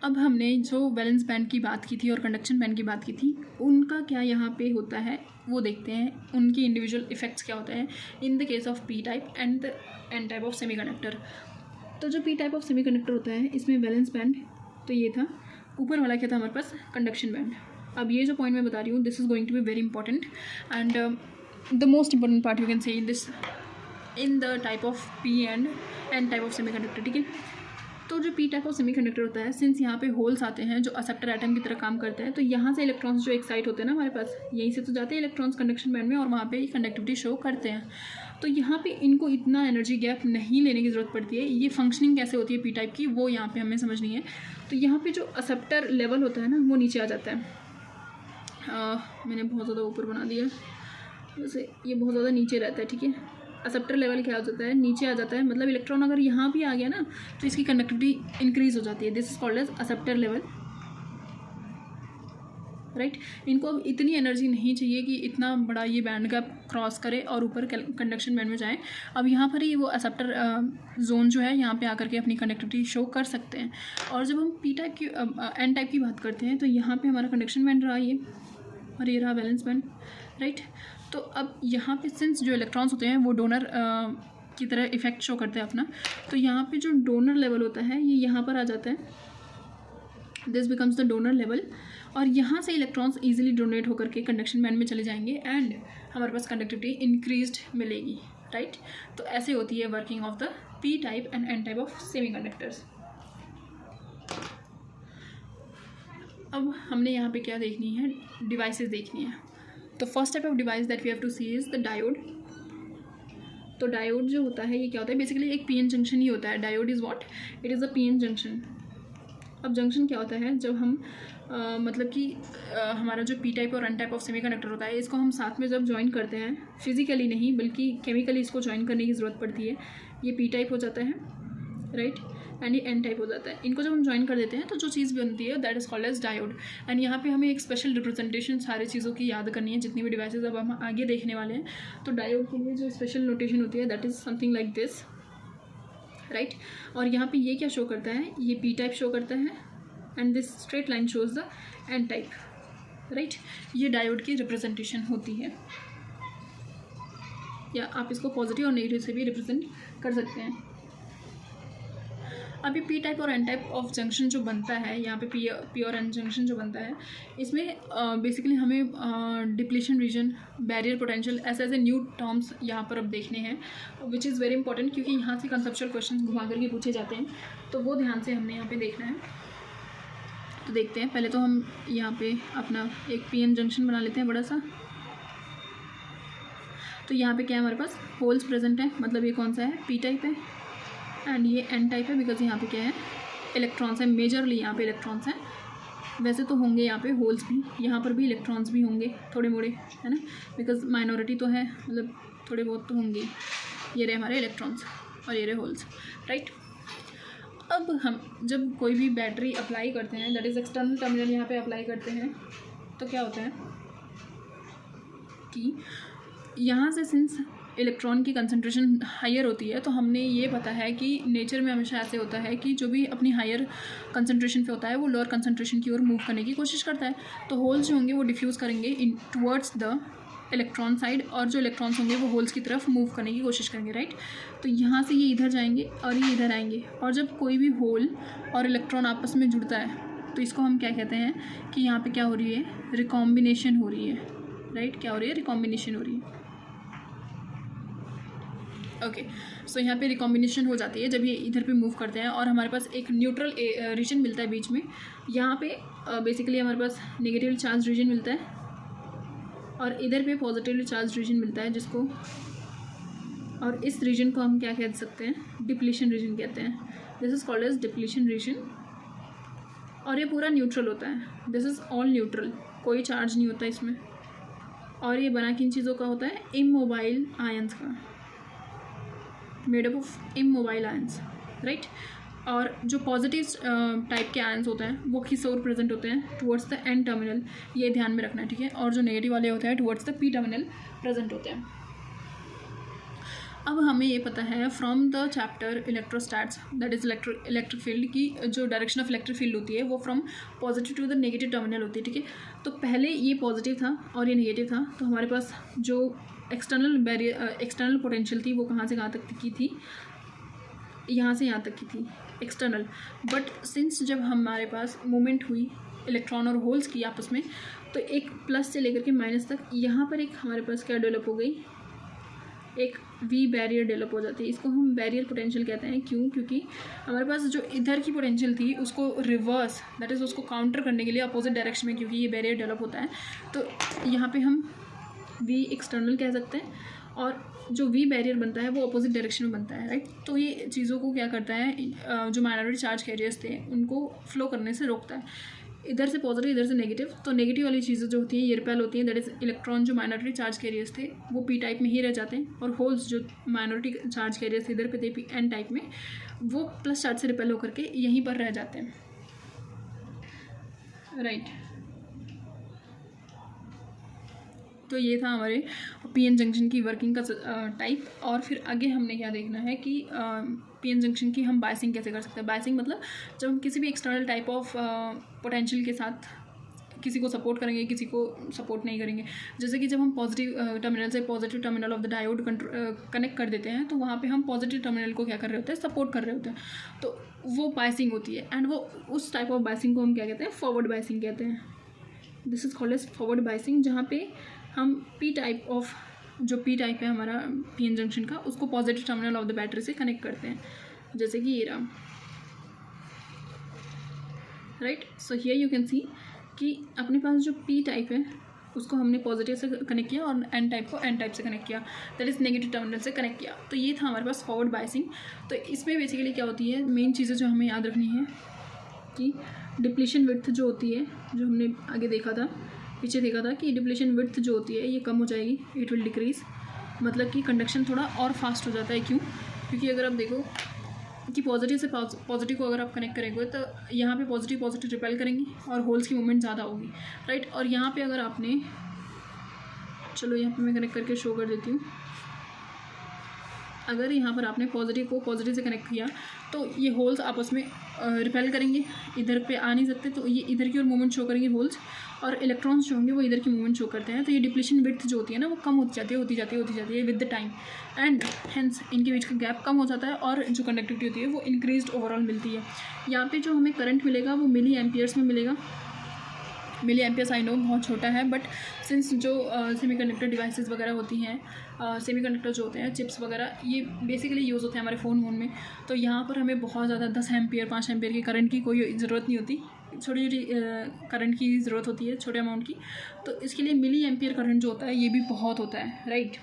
अब हमने जो वैलेंस बैंड की बात की थी और कंडक्शन बैंड की बात की थी, उनका क्या यहाँ पे होता है वो देखते हैं, उनकी इंडिविजुअल इफेक्ट्स क्या होते हैं in the case of P type and the N type of semiconductor. तो जो P टाइप ऑफ सेमीकंडक्टर होता है इसमें वैलेंस बैंड तो ये था, ऊपर वाला क्या था हमारे पास? Conduction band. अब ये जो पॉइंट मैं बता रही हूँ this is going to be very important and the most important part you can say in this in the type of P and N type of semiconductor, ठीक है। तो जो P टाइप ऑफ सेमीकंडक्टर होता है, सिंस यहाँ पे होल्स आते हैं जो एक्सेप्टर एटम की तरह काम करते हैं, तो यहाँ से इलेक्ट्रॉन्स जो एक्साइट होते हैं ना हमारे पास, यहीं से तो जाते हैं इलेक्ट्रॉन्स कंडक्शन बैंड में और वहाँ पे कंडक्टिविटी शो करते हैं। तो यहाँ पे इनको इतना एनर्जी गैप नहीं लेने की ज़रूरत पड़ती है। ये फंक्शनिंग कैसे होती है P टाइप की वो यहाँ पे हमें समझनी है। तो यहाँ पे जो एक्सेप्टर लेवल होता है ना वो नीचे आ जाता है। मैंने बहुत ज़्यादा ऊपर बना दिया, वैसे ये बहुत ज़्यादा नीचे रहता है, ठीक है। एक्सेप्टर लेवल क्या हो जाता है? नीचे आ जाता है, मतलब इलेक्ट्रॉन अगर यहाँ भी आ गया ना तो इसकी कंडक्टिविटी इंक्रीज हो जाती है, this is called as acceptor level, right. इनको अब इतनी एनर्जी नहीं चाहिए कि इतना बड़ा ये बैंड गैप क्रॉस करे और ऊपर कंडक्शन बैंड में जाए। अब यहाँ पर ही वो एक्सेप्टर जोन जो है यहाँ पे आकर के अपनी कंडक्टिविटी शो कर सकते हैं। और जब हम P टाइप की N टाइप की बात करते हैं तो यहाँ पे हमारा कंडक्शन बैंड रहा ये और ये रहा वैलेंस बैंड, राइट। तो अब यहाँ पे सिंस जो इलेक्ट्रॉन्स होते हैं वो डोनर की तरह इफेक्ट शो करते हैं अपना, तो यहाँ पे जो डोनर लेवल होता है ये यहाँ पर आ जाता है, this becomes the donor level. और यहाँ से इलेक्ट्रॉन्स इजीली डोनेट होकर के कंडक्शन बैंड में चले जाएंगे एंड हमारे पास कंडक्टिविटी इंक्रीज्ड मिलेगी, राइट। तो ऐसे होती है working of the P type and N type of semiconductors. अब हमने यहाँ पे क्या देखनी है, डिवाइसेस देखनी है। तो first type of device that we have to see is the diode. तो डायोड जो होता है ये क्या होता है, बेसिकली एक पीएन जंक्शन ही होता है। Diode is what, it is a PN junction. अब जंक्शन क्या होता है, जब हम मतलब कि हमारा जो पी टाइप और एन टाइप ऑफ सेमीकंडक्टर होता है, इसको हम साथ में जब ज्वाइन करते हैं, फिजिकली नहीं बल्कि केमिकली इसको ज्वाइन करने की ज़रूरत पड़ती है। ये पी टाइप हो जाता है, राइट, एंड ये एन टाइप हो जाता है। इनको जब हम ज्वाइन कर देते हैं तो जो चीज़ बनती है that is called as diode. And यहाँ पे हमें एक स्पेशल रिप्रेजेंटेशन सारी चीज़ों की याद करनी है, जितनी भी डिवाइसेज अब हम आगे देखने वाले हैं। तो डायोड के लिए जो स्पेशल नोटेशन होती है that is something like this, right. और यहाँ पे ये क्या शो करता है, ये पी टाइप शो करता है and this straight line shows the N type, right. ये डायोड की रिप्रेजेंटेशन होती है, या आप इसको पॉजिटिव और नेगेटिव से भी रिप्रेजेंट कर सकते हैं। अभी पी टाइप और एन टाइप ऑफ जंक्शन जो बनता है, यहाँ पे पी और एन जंक्शन जो बनता है, इसमें बेसिकली हमें डिप्लीशन रीजन, बैरियर पोटेंशियल, ऐसे न्यू टर्म्स यहाँ पर अब देखने हैं, विच इज़ वेरी इंपॉर्टेंट, क्योंकि यहाँ से कंसेप्चुअल क्वेश्चन घुमा करके पूछे जाते हैं, तो वो ध्यान से हमने यहाँ पे देखना है। तो देखते हैं, पहले तो हम यहाँ पे अपना एक पी एन जंक्शन बना लेते हैं बड़ा सा। तो यहाँ पे क्या है, हमारे पास होल्स प्रेजेंट है, मतलब ये कौन सा है, पी टाइप है, एंड ये एन टाइप है, बिकॉज यहाँ पे क्या है, इलेक्ट्रॉन्स है, मेजरली यहाँ पे इलेक्ट्रॉन्स हैं। वैसे तो होंगे यहाँ पे होल्स भी, यहाँ पर भी इलेक्ट्रॉन्स भी होंगे थोड़े मोड़े, है ना, बिकॉज माइनॉरिटी तो है, मतलब थोड़े बहुत तो होंगे। ये रहे हमारे इलेक्ट्रॉन्स और ये रहे होल्स, राइट। अब हम जब कोई भी बैटरी अप्लाई करते हैं, दैट इज़ एक्सटर्नल टर्मिनल यहाँ पे अप्लाई करते हैं, तो क्या होता है कि यहाँ से सिंस इलेक्ट्रॉन की कंसंट्रेशन हायर होती है, तो हमने ये पता है कि नेचर में हमेशा ऐसे होता है कि जो भी अपनी हायर कंसंट्रेशन पे होता है वो लोअर कंसंट्रेशन की ओर मूव करने की कोशिश करता है। तो होल्स जो होंगे वो डिफ्यूज़ करेंगे इन टुवर्ड्स द इलेक्ट्रॉन साइड, और जो इलेक्ट्रॉन्स होंगे वो होल्स की तरफ मूव करने की कोशिश करेंगे, राइट। तो यहाँ से ये इधर जाएंगे और ये इधर आएंगे, और जब कोई भी होल और इलेक्ट्रॉन आपस में जुड़ता है तो इसको हम क्या कहते हैं कि यहाँ पे क्या हो रही है, रिकॉम्बिनेशन हो रही है, राइट। क्या हो रही है, रिकॉम्बिनेशन हो रही है, ओके। सो यहाँ पे रिकॉम्बिनेशन हो जाती है जब ये इधर पे मूव करते हैं, और हमारे पास एक न्यूट्रल रीजन मिलता है बीच में। यहाँ पे बेसिकली हमारे पास नेगेटिवली चार्ज रीजन मिलता है, और इधर पे पॉजिटिवली चार्ज रीजन मिलता है, जिसको, और इस रीजन को हम क्या कह सकते हैं, डिप्लीशन रीजन कहते हैं। This is called as depletion region, और ये पूरा न्यूट्रल होता है, दिस इज़ ऑल न्यूट्रल, कोई चार्ज नहीं होता इसमें। और ये बना किन चीज़ों का होता है, इमोबाइल आयंस का, made up of immobile ions, right. और जो पॉजिटिव टाइप के आयंस होते हैं वो किस ओर प्रेजेंट होते हैं, टुवर्ड्स द एन टर्मिनल, ये ध्यान में रखना है, ठीक है। और जो नेगेटिव वाले होते हैं towards the P terminal present होते हैं। अब हमें ये पता है from the chapter electrostatics, that is electric field की जो डायरेक्शन ऑफ इलेक्ट्रिक फील्ड होती है वो from positive to the negative terminal होती है, ठीक है। तो पहले ये पॉजिटिव था और ये नेगेटिव था, तो हमारे पास जो एक्सटर्नल बैरियर, एक्सटर्नल पोटेंशियल थी वो कहाँ से कहाँ तक की थी, यहाँ से यहाँ तक की थी, एक्सटर्नल। बट सिंस जब हमारे पास मूवमेंट हुई इलेक्ट्रॉन और होल्स की आपस में, तो एक प्लस से लेकर के माइनस तक यहाँ पर एक हमारे पास क्या डेवलप हो गई, एक वी बैरियर डेवलप हो जाती है। इसको हम बैरियर पोटेंशियल कहते हैं। क्यों? क्योंकि हमारे पास जो इधर की पोटेंशियल थी उसको रिवर्स, दैट इज़ उसको काउंटर करने के लिए अपोजिट डायरेक्शन में, क्योंकि ये बैरियर डेवलप होता है, तो यहाँ पे हम वी एक्सटर्नल कह सकते हैं, और जो वी बैरियर बनता है वो अपोजिट डायरेक्शन में बनता है, राइट। तो ये चीज़ों को क्या करता है, जो माइनॉरिटी चार्ज कैरियर्स थे उनको फ्लो करने से रोकता है, इधर से पॉजिटिव इधर से नेगेटिव। तो नेगेटिव वाली चीज़ें जो होती हैं ये रिपेल होती हैं, दैट इज़ इलेक्ट्रॉन जो माइनॉरिटी चार्ज कैरियर्स थे वो पी टाइप में ही रह जाते हैं, और होल्स जो माइनॉरिटी चार्ज कैरियर्स इधर पे थे एन टाइप में, वो प्लस चार्ज से रिपेल होकर के यहीं पर रह जाते हैं, राइट। तो ये था हमारे पीएन जंक्शन की वर्किंग का टाइप। और फिर आगे हमने क्या देखना है कि पीएन जंक्शन की हम बायसिंग कैसे कर सकते हैं। बायसिंग मतलब जब हम किसी भी एक्सटर्नल टाइप ऑफ पोटेंशियल के साथ किसी को सपोर्ट करेंगे, किसी को सपोर्ट नहीं करेंगे। जैसे कि जब हम पॉजिटिव टर्मिनल से positive terminal of the diode connect कर देते हैं, तो वहाँ पे हम पॉजिटिव टर्मिनल को क्या कर रहे होते हैं, सपोर्ट कर रहे होते हैं, तो वो बायसिंग होती है। एंड वो उस टाइप ऑफ बायसिंग को हम क्या कहते हैं, फॉरवर्ड बायसिंग कहते हैं। This is called as forward biasing, जहाँ पे हम पी टाइप ऑफ जो पी टाइप है हमारा पीएन जंक्शन का, उसको positive terminal of the battery से कनेक्ट करते हैं, जैसे कि ये रहा, right. So here you can see कि अपने पास जो पी टाइप है उसको हमने पॉजिटिव से कनेक्ट किया और एन टाइप को एन टाइप से कनेक्ट किया, दैट इज़ नेगेटिव टर्मिनल से कनेक्ट किया। तो ये था हमारे पास फॉरवर्ड बायसिंग। तो इसमें बेसिकली क्या होती है, मेन चीज़ें जो हमें याद रखनी है कि डिप्लीशन विड्थ जो होती है, जो हमने आगे देखा था, पीछे देखा था कि डिप्लीशन विड्थ जो होती है ये कम हो जाएगी, इट विल डिक्रीज, मतलब कि कंडक्शन थोड़ा और फास्ट हो जाता है। क्यों? क्योंकि अगर आप देखो कि पॉजिटिव से पॉजिटिव को अगर आप कनेक्ट करेंगे तो यहाँ पे पॉजिटिव रिपेल करेंगे और होल्स की मूवमेंट ज़्यादा होगी, राइट। और यहाँ पे अगर आपने, चलो यहाँ पे मैं कनेक्ट करके शो कर देती हूँ, अगर यहाँ पर आपने पॉजिटिव को पॉजिटिव से कनेक्ट किया तो ये होल्स आपस में रिपेल करेंगे, इधर पे आ नहीं सकते, तो ये इधर की ओर मूवमेंट शो करेंगे होल्स, और इलेक्ट्रॉन्स जो होंगे वो इधर की मूवमेंट शो करते हैं। तो ये डिप्लीशन विड्थ जो होती है ना वो कम होती जाती है with the time, and hence इनके बीच का गैप कम हो जाता है और जो कंडक्टिविटी होती है वो इंक्रीज्ड ओवरऑल मिलती है। यहाँ पे जो हमें करंट मिलेगा वो मिली एम्पियर्स में मिलेगा। मिली एम्पियर्स आई नो बहुत छोटा है, बट सिंस जो सेमीकंडक्टर डिवाइसेस वगैरह होती हैं, सेमीकंडक्टर जो होते हैं, चिप्स वगैरह, ये बेसिकली यूज़ होते हैं हमारे फ़ोन में, तो यहाँ पर हमें बहुत ज़्यादा 10 एम्पियर 5 एम्पियर की करंट की कोई ज़रूरत नहीं होती, छोटी छोटी करंट की ज़रूरत होती है, छोटे अमाउंट की। तो इसके लिए मिली एम्पियर करंट जो होता है ये भी बहुत होता है, राइट।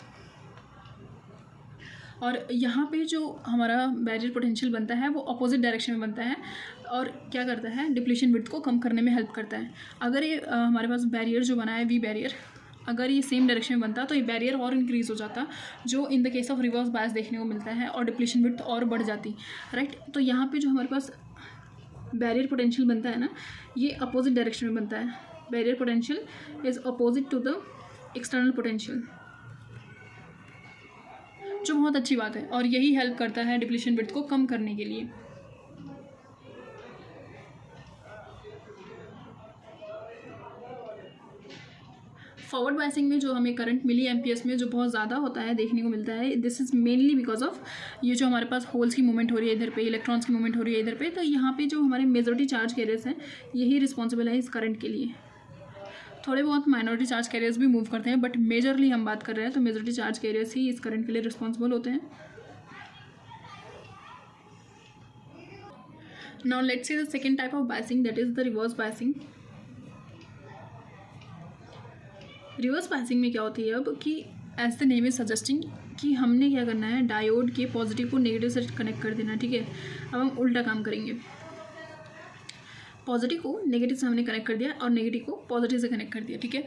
और यहाँ पे जो हमारा बैरियर पोटेंशियल बनता है वो अपोजिट डायरेक्शन में बनता है, और क्या करता है, डिप्लीशन विड्थ को कम करने में हेल्प करता है। अगर ये हमारे पास बैरियर जो बना है वी बैरियर, अगर ये सेम डायरेक्शन में बनता तो ये बैरियर और इंक्रीज़ हो जाता, जो इन the case of reverse bias देखने को मिलता है, और डिप्लीशन विड्थ और बढ़ जाती, राइट। तो यहाँ पे जो हमारे पास बैरियर पोटेंशियल बनता है ना, ये अपोजिट डायरेक्शन में बनता है। Barrier potential is opposite to the external potential, जो बहुत अच्छी बात है, और यही हेल्प करता है डिप्लीशन विड्थ को कम करने के लिए। फॉरवर्ड बायसिंग में जो हमें करंट मिली एम्पियर्स में जो बहुत ज़्यादा होता है देखने को मिलता है, this is mainly because of ये जो हमारे पास होल्स की मूवमेंट हो रही है इधर पे, इलेक्ट्रॉन्स की मूवमेंट हो रही है इधर पे, तो यहाँ पे जो हमारे मेजॉरिटी चार्ज कैरियर्स हैं यही रिस्पॉन्सिबल है इस करंट के लिए। थोड़े बहुत माइनॉरिटी चार्ज कैरियर्स भी मूव करते हैं, बट मेजरली हम बात कर रहे हैं तो मेजॉरिटी चार्ज कैरियर्स ही इस करंट के लिए रिस्पॉन्सिबल होते हैं। Now let's see the second type of biasing, that is the reverse biasing. Reverse biasing में क्या होती है अब कि as the name is suggesting कि हमने क्या करना है, डायोड के पॉजिटिव को नेगेटिव से कनेक्ट कर देना, ठीक है। अब हम उल्टा काम करेंगे, पॉजिटिव को नेगेटिव से हमने कनेक्ट कर दिया और नेगेटिव को पॉजिटिव से कनेक्ट कर दिया, ठीक है।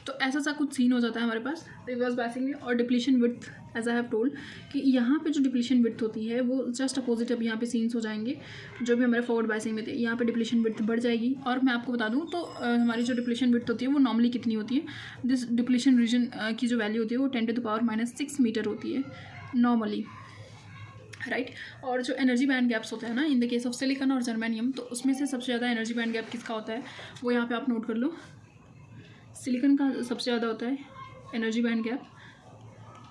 तो ऐसा सा कुछ सीन हो जाता है हमारे पास रिवर्स बायसिंग में। और depletion width as I have told कि यहाँ पे जो डिप्लीशन विड्थ होती है वो जस्ट अपोजिट अब यहाँ पे सीन्स हो जाएंगे जो भी हमारे फॉरवर्ड बायसिंग में थे। यहाँ पे डिप्लीशन विड्थ बढ़ जाएगी, और मैं आपको बता दूँ तो हमारी जो डिप्लीशन विड्थ होती है वो नॉर्मली कितनी होती है, दिस डिप्लीशन रीजन की जो वैल्यू होती है वो 10⁻⁻⁶ मीटर होती है नॉर्मली, राइट। और जो एनर्जी बैंड गैप्स होते हैं ना इन द केस ऑफ सिलिकॉन और जर्मेनियम, तो उसमें से सबसे ज़्यादा एनर्जी बैंड गैप किसका होता है वो यहाँ पे आप नोट कर लो, सिलिकॉन का सबसे ज़्यादा होता है energy band gap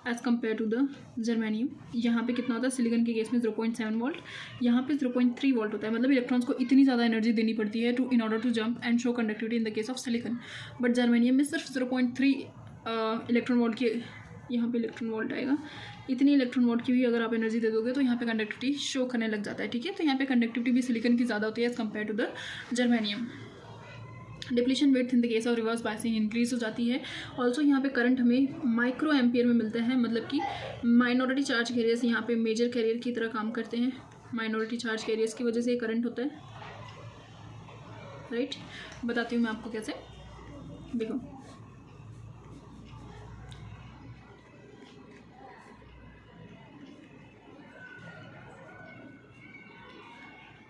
as compare to the germanium. यहाँ पे कितना होता है, सिलिकॉन के केस में 0.7 वोल्ट, यहाँ पे 0.3 वोल्ट होता है, मतलब इलेक्ट्रॉन्स को इतनी ज़्यादा एनर्जी देनी पड़ती है in order to jump and show conductivity in the case of silicon. But germanium में सिर्फ 0.3 इलेक्ट्रॉन वोल्ट के, यहाँ पे इलेक्ट्रॉन वोल्ट आएगा, इतनी इलेक्ट्रॉन वोल्ट की भी अगर आप एनर्जी दे दोगे तो यहाँ पे कंडक्टिविटी शो करने लग जाता है, ठीक है। तो यहाँ पे कंडक्टिविटी भी सिलिकॉन की ज़्यादा होती है as compare to the germanium. Depletion width in the case of reverse biasing increase हो जाती है। ऑल्सो यहाँ पे करंट हमें माइक्रो एम्पियर में मिलता है, मतलब कि माइनॉरिटी चार्ज कैरियर्स यहाँ पे मेजर कैरियर की तरह काम करते हैं, माइनॉरिटी चार्ज कैरियर्स की वजह से करंट होता है, राइट। बताती हूँ मैं आपको कैसे, देखो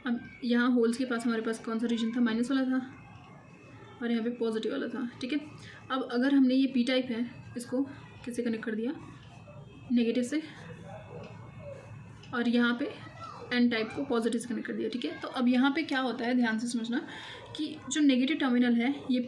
अब यहाँ होल्स के पास हमारे पास कौन सा रीजन था, माइनस वाला था, और यहाँ पे पॉजिटिव वाला था, ठीक है। अब अगर हमने ये पी टाइप है इसको किससे कनेक्ट कर दिया, नेगेटिव से, और यहाँ पे एन टाइप को पॉजिटिव से कनेक्ट कर दिया, ठीक है। तो अब यहाँ पे क्या होता है ध्यान से समझना कि जो नेगेटिव टर्मिनल है ये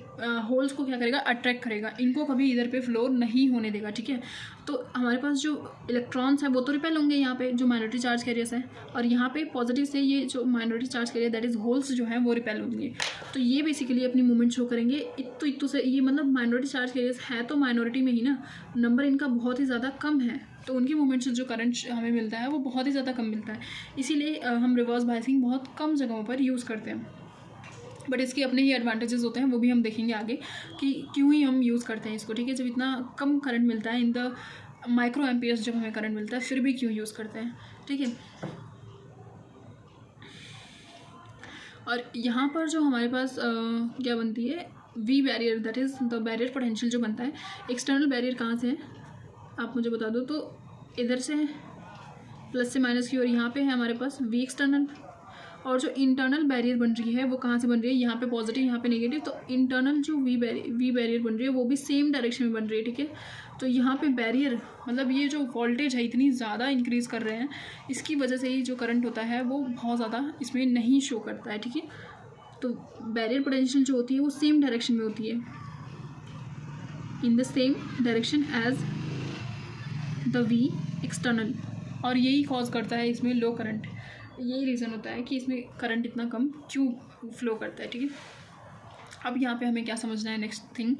होल्स को क्या करेगा, अट्रैक्ट करेगा, इनको कभी इधर पे फ्लो नहीं होने देगा, ठीक है। तो हमारे पास जो इलेक्ट्रॉन्स है वो तो रिपेल होंगे यहाँ पे, जो माइनॉरिटी चार्ज कैरियर्स है, और यहाँ पे पॉजिटिव से ये जो minority charge carrier that is holes जो है वो रिपेल होंगे। तो ये बेसिकली अपनी मूवमेंट शो करेंगे इत्तू से। ये मतलब माइनॉरिटी चार्ज कैरियर्स है तो माइनॉरिटी में ही ना, नंबर इनका बहुत ही ज़्यादा कम है, तो उनकी मूवमेंट से जो करंट हमें मिलता है वो बहुत ही ज़्यादा कम मिलता है। इसीलिए हम रिवर्स बायसिंग बहुत कम जगहों पर यूज़ करते हैं, बट इसके अपने ही एडवांटेजेस होते हैं, वो भी हम देखेंगे आगे कि क्यों ही हम यूज़ करते हैं इसको, ठीक है। जब इतना कम करंट मिलता है, इन द माइक्रो एम्पियर्स जब हमें करंट मिलता है, फिर भी क्यों यूज़ करते हैं, ठीक है। और यहाँ पर जो हमारे पास क्या बनती है, V barrier, that is the barrier potential जो बनता है। एक्सटर्नल बैरियर कहाँ से है आप मुझे बता दो, तो इधर से प्लस से माइनस की, और यहाँ पे है हमारे पास वी एक्सटर्नल। और जो इंटरनल बैरियर बन रही है वो कहाँ से बन रही है, यहाँ पे पॉजिटिव यहाँ पे नेगेटिव, तो इंटरनल जो वी बैरियर बन रही है वो भी सेम डायरेक्शन में बन रही है, ठीक है। तो यहाँ पे बैरियर मतलब ये जो वोल्टेज है इतनी ज़्यादा इंक्रीज़ कर रहे हैं, इसकी वजह से ही जो करंट होता है वो बहुत ज़्यादा इसमें नहीं शो करता है, ठीक है। तो बैरियर पोटेंशियल जो होती है वो सेम डायरेक्शन में होती है, in the same direction as the V external, और यही कॉज करता है इसमें लो करंट। यही रीज़न होता है कि इसमें करंट इतना कम क्यों फ्लो करता है, ठीक है। अब यहाँ पे हमें क्या समझना है, next thing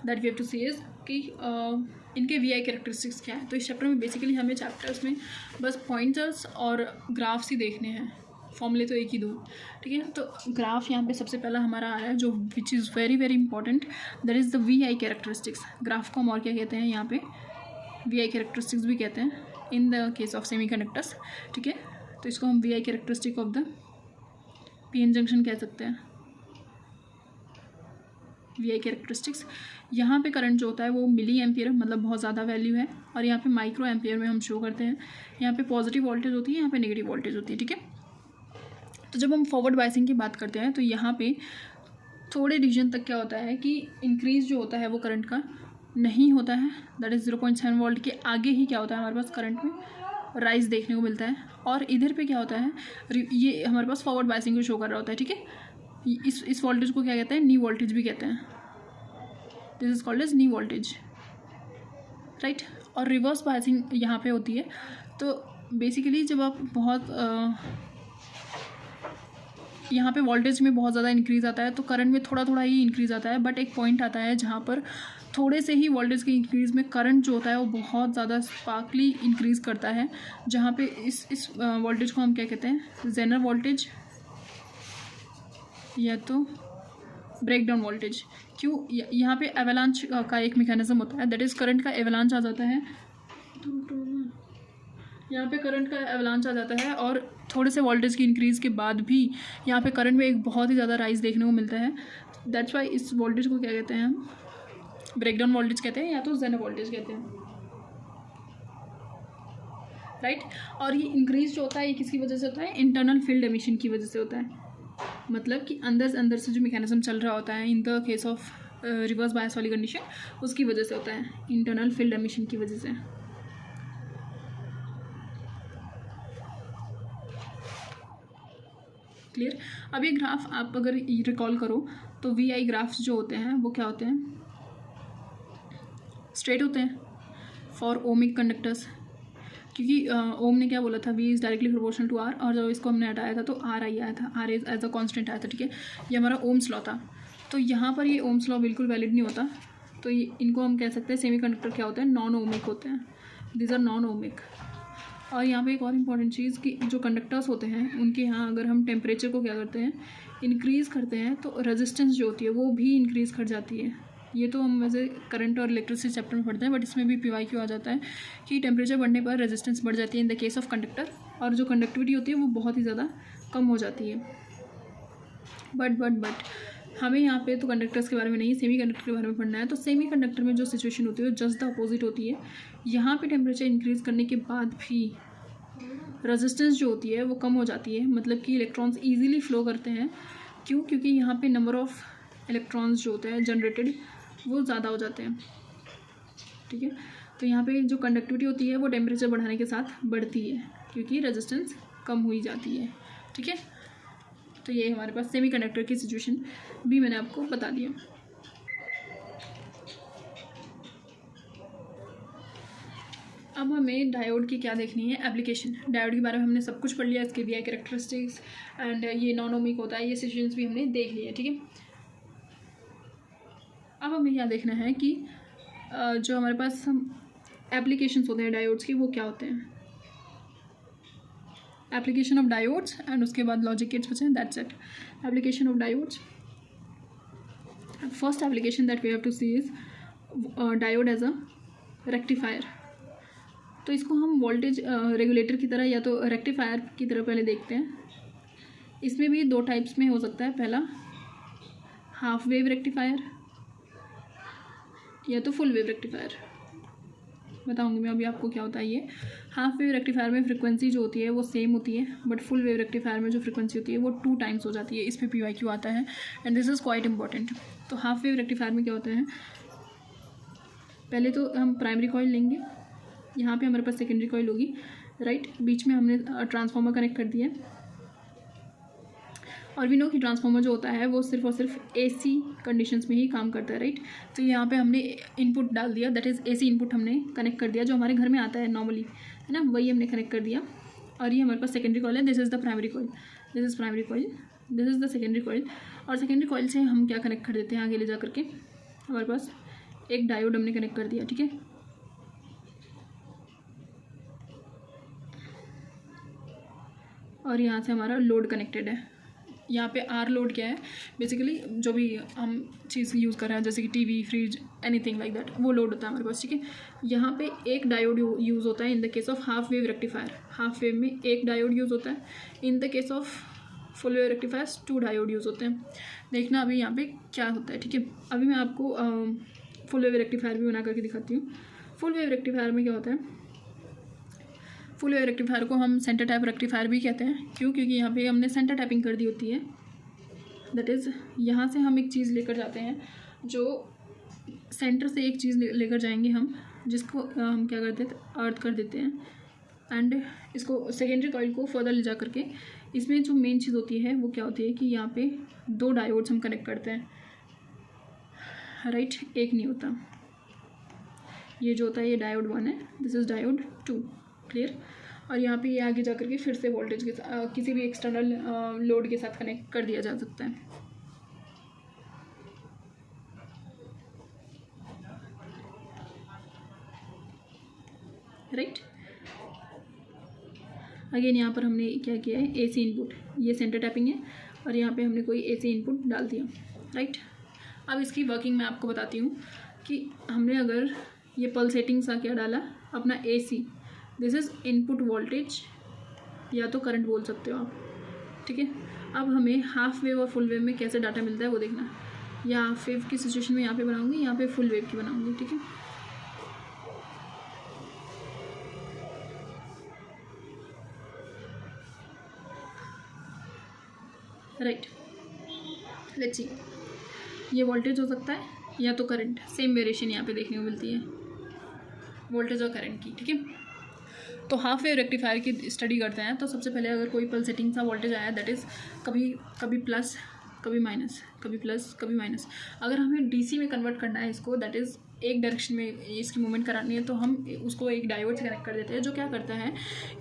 that we have to see is कि इनके वी आई कैरेक्टरिस्टिक्स क्या है। तो इस चैप्टर में बेसिकली हमें चैप्टर्स में बस पॉइंटर्स और ग्राफ्स ही देखने हैं, फॉर्मूले तो एक ही दो, ठीक है। तो ग्राफ यहाँ पे सबसे पहला हमारा आ रहा है जो which is very very important, that is the V I characteristics. Graph को हम और क्या कहते हैं, यहाँ पे वी आई कैरेक्टरिस्टिक्स भी कहते हैं in the case of semiconductors, ठीक है। तो इसको हम V I characteristic of the PN junction कह सकते हैं, वी आई कैरेक्टरिस्टिक्स। यहाँ पे करंट जो होता है वो मिली एम्पियर, मतलब बहुत ज़्यादा वैल्यू है, और यहाँ पे माइक्रो एम्पियर में हम शो करते हैं। यहाँ पे पॉजिटिव वोल्टेज होती है, यहाँ पे नेगेटिव वोल्टेज होती है, ठीक है। तो जब हम फॉरवर्ड बायसिंग की बात करते हैं तो यहाँ पे थोड़े रीजन तक क्या होता है कि इंक्रीज़ जो होता है वो करंट का नहीं होता है, दैट इज़ 0.7 वोल्ट के आगे ही क्या होता है हमारे पास करंट में राइज देखने को मिलता है। और इधर पे क्या होता है, ये हमारे पास फॉरवर्ड बायसिंग को शो कर रहा होता है, ठीक है। इस वोल्टेज को क्या कहते हैं, नी वोल्टेज भी कहते हैं, this is called as knee voltage, right. और रिवर्स बायसिंग यहाँ पे होती है। तो बेसिकली जब आप बहुत यहाँ पे वोल्टेज में बहुत ज़्यादा इंक्रीज़ आता है तो करंट में थोड़ा थोड़ा ही इंक्रीज़ आता है, बट एक पॉइंट आता है जहाँ पर थोड़े से ही वोल्टेज के इंक्रीज़ में करंट जो होता है वो बहुत ज़्यादा स्पार्कली इंक्रीज़ करता है, जहाँ पे इस वोल्टेज को हम क्या कहते हैं, जेनर वोल्टेज या तो ब्रेकडाउन वोल्टेज। क्यों, यहाँ पे एवलांच का एक मैकेनिज्म होता है, दैट इज़ करंट का एवलांच आ जाता है, यहाँ पे करंट का एवलांच आ जाता है, और थोड़े से वोल्टेज की इंक्रीज़ के बाद भी यहाँ पे करंट में एक बहुत ही ज़्यादा राइज देखने को मिलता है। दैट्स वाई इस वोल्टेज को क्या कहते हैं हम, ब्रेकडाउन वोल्टेज कहते हैं या तो जेनर वोल्टेज कहते हैं, राइट। और ये इंक्रीज जो होता है ये किसकी वजह से होता है, इंटरनल फील्ड एमिशन की वजह से होता है। मतलब कि अंदर से जो मैकेनिज्म चल रहा होता है in the case of reverse bias वाली कंडीशन, उसकी वजह से होता है, इंटरनल फील्ड एमिशन की वजह से। क्लियर। अब ये ग्राफ आप अगर रिकॉल करो तो वी आई ग्राफ्स जो होते हैं वो क्या होते हैं, स्ट्रेट होते हैं फॉर ओमिक कंडक्टर्स, क्योंकि ओम ने क्या बोला था, V is directly proportional to R, और जब इसको हमने हटाया था तो आर आई आया था, R is as a constant आया था, ठीक है। ये हमारा ओम्स लॉ था। तो यहाँ पर ये ओम्स लॉ बिल्कुल वैलिड नहीं होता, तो ये इनको हम कह सकते हैं सेमीकंडक्टर क्या होते हैं, नॉन ओमिक होते हैं, दीज आर नॉन ओमिक। और यहाँ पे एक और इम्पॉर्टेंट चीज़ कि जो कंडक्टर्स होते हैं उनके यहाँ अगर हम टेम्परेचर को क्या करते हैं, इंक्रीज़ करते हैं, तो रेजिस्टेंस जो होती है वो भी इंक्रीज़ कर जाती है। ये तो हम वैसे करंट और इलेक्ट्रिसिटी चैप्टर में पढ़ते हैं, बट इसमें भी पी क्यों आ जाता है कि टेम्परेचर बढ़ने पर रेजिस्टेंस बढ़ जाती है in the case of conductor, और जो कंडक्टिविटी होती है वो बहुत ही ज़्यादा कम हो जाती है। बट हमें यहाँ पे तो कंडक्टर्स के बारे में नहीं, सेमी कंडक्टर के बारे में पढ़ना है। तो सेमी कंडक्टर में जो सिचुएशन होती है वो जस्ट द अपोजिट होती है। यहाँ पे टेम्परेचर इंक्रीज़ करने के बाद भी रेजिस्टेंस जो होती है वो कम हो जाती है, मतलब कि इलेक्ट्रॉन्स ईजिली फ्लो करते हैं। क्यों, क्योंकि यहाँ पे नंबर ऑफ़ इलेक्ट्रॉन्स जो होते हैं जनरेटेड वो ज़्यादा हो जाते हैं, ठीक है। तो यहाँ पे जो कंडक्टिविटी होती है वो टेम्परेचर बढ़ाने के साथ बढ़ती है, क्योंकि रेजिस्टेंस कम हुई जाती है, ठीक है। तो ये हमारे पास सेमीकंडक्टर की सिचुएशन भी मैंने आपको बता दिया। अब हमें डायोड की क्या देखनी है, एप्लीकेशन। डायोड के बारे में हमने सब कुछ पढ़ लिया, इसके VI कैरेक्टरिस्टिक्स एंड ये नॉन ओमिक होता है, ये सिचुएशंस भी हमने देख लिया, ठीक है। अब हमें क्या देखना है कि जो हमारे पास एप्लीकेशंस होते हैं डायोड्स के, वो क्या होते हैं। एप्लीकेशन ऑफ डायोड्स एंड उसके बाद लॉजिक गेट्स बचे हैं, that's it. Application of diodes, first application that we have to see is diode as a rectifier. तो इसको हम वोल्टेज रेगुलेटर की तरह या तो रेक्टिफायर की तरह पहले देखते हैं। इसमें भी दो टाइप्स में हो सकता है, पहला हाफ वेव रेक्टिफायर या तो फुल वेव रेक्टिफायर। बताऊंगी मैं अभी आपको क्या होता है ये। हाफ वेव रेक्टिफायर में फ्रिक्वेंसी जो होती है वो सेम होती है, बट फुल वेव रेक्टिफायर में जो फ्रिक्वेंसी होती है वो 2 टाइम्स हो जाती है। इस पर PYQ आता है and this is quite important. तो हाफ वेव रेक्टिफायर में क्या होता है, पहले तो हम प्राइमरी कॉइल लेंगे, यहाँ पे हमारे पास सेकेंडरी कॉइल होगी, राइट। बीच में हमने ट्रांसफार्मर कनेक्ट कर दिया, और वी नो कि ट्रांसफार्मर जो होता है वो सिर्फ और सिर्फ AC कंडीशंस में ही काम करता है, राइट। तो यहाँ पे हमने इनपुट डाल दिया, दैट इज़ AC इनपुट हमने कनेक्ट कर दिया, जो हमारे घर में आता है नॉर्मली, है ना, वही हमने कनेक्ट कर दिया। और ये हमारे पास सेकेंडरी कॉइल है, this is the primary coil, this is primary coil, this is the secondary coil. और सेकेंडरी कॉइल से हम क्या कनेक्ट कर देते हैं आगे ले जा करके, हमारे पास एक डायोड हमने कनेक्ट कर दिया, ठीक है। और यहाँ से हमारा लोड कनेक्टेड है। यहाँ पे R लोड क्या है, बेसिकली जो भी हम चीज़ यूज़ कर रहे हैं, जैसे कि TV, fridge, anything like that, वो लोड होता है हमारे पास, ठीक है। यहाँ पे एक डायोड यूज़ होता है in the case of half wave rectifier. Half wave में एक डायोड यूज़ होता है, in the case of full wave rectifiers 2 diode use होते हैं। देखना अभी यहाँ पे क्या होता है, ठीक है। अभी मैं आपको फुल वेव रेक्टिफायर भी बना करके दिखाती हूँ। फुल वेव रेक्टिफायर में क्या होता है, फुल वेव रेक्टिफायर को हम सेंटर टैप रेक्टिफायर भी कहते हैं। क्यों, क्योंकि यहाँ पे हमने सेंटर टैपिंग कर दी होती है, दैट इज़ यहाँ से हम एक चीज़ लेकर जाते हैं, जो सेंटर से एक चीज़ लेकर जाएंगे हम, जिसको हम क्या करते हैं, अर्थ कर देते हैं, एंड इसको सेकेंडरी कॉइल को फर्दर ले जा करके, इसमें जो मेन चीज़ होती है वो क्या होती है कि यहाँ पे 2 डायोड्स हम कनेक्ट करते हैं, राइट, एक नहीं होता। ये जो होता है ये डायोड 1 है, दिस इज़ डायोड 2, क्लियर। और यहाँ पे ये आगे जा करके फिर से वोल्टेज के किसी भी एक्सटर्नल लोड के साथ कनेक्ट कर दिया जा सकता है, राइट। अगेन यहाँ पर हमने क्या किया है, AC इनपुट, ये सेंटर टैपिंग है, और यहाँ पे हमने कोई AC इनपुट डाल दिया, राइट। अब इसकी वर्किंग मैं आपको बताती हूँ कि हमने अगर ये पल्सेटिंग सा क्या डाला, अपना AC, this is input voltage या तो करंट बोल सकते हो आप, ठीक है। अब हमें हाफ वेव और फुल वेव में कैसे डाटा मिलता है वो देखना। या हाफ वेव की सिचुएशन में यहाँ पे बनाऊंगी, यहाँ पे फुल वेव की बनाऊंगी, ठीक है। राइट, लेट्स सी, ये वोल्टेज हो सकता है या तो करंट, सेम वेरिएशन यहाँ पे देखने को मिलती है वोल्टेज और करंट की, ठीक है। तो हाफ वेव रेक्टिफायर की स्टडी करते हैं, तो सबसे पहले अगर कोई पल्सेटिंग सा वोल्टेज आया, दैट इज़ कभी प्लस कभी माइनस, कभी प्लस कभी माइनस, अगर हमें DC में कन्वर्ट करना है इसको, दैट इज़ एक डायरेक्शन में इसकी मूवमेंट करानी है, तो हम उसको एक डायोड से कनेक्ट कर देते हैं, जो क्या करता है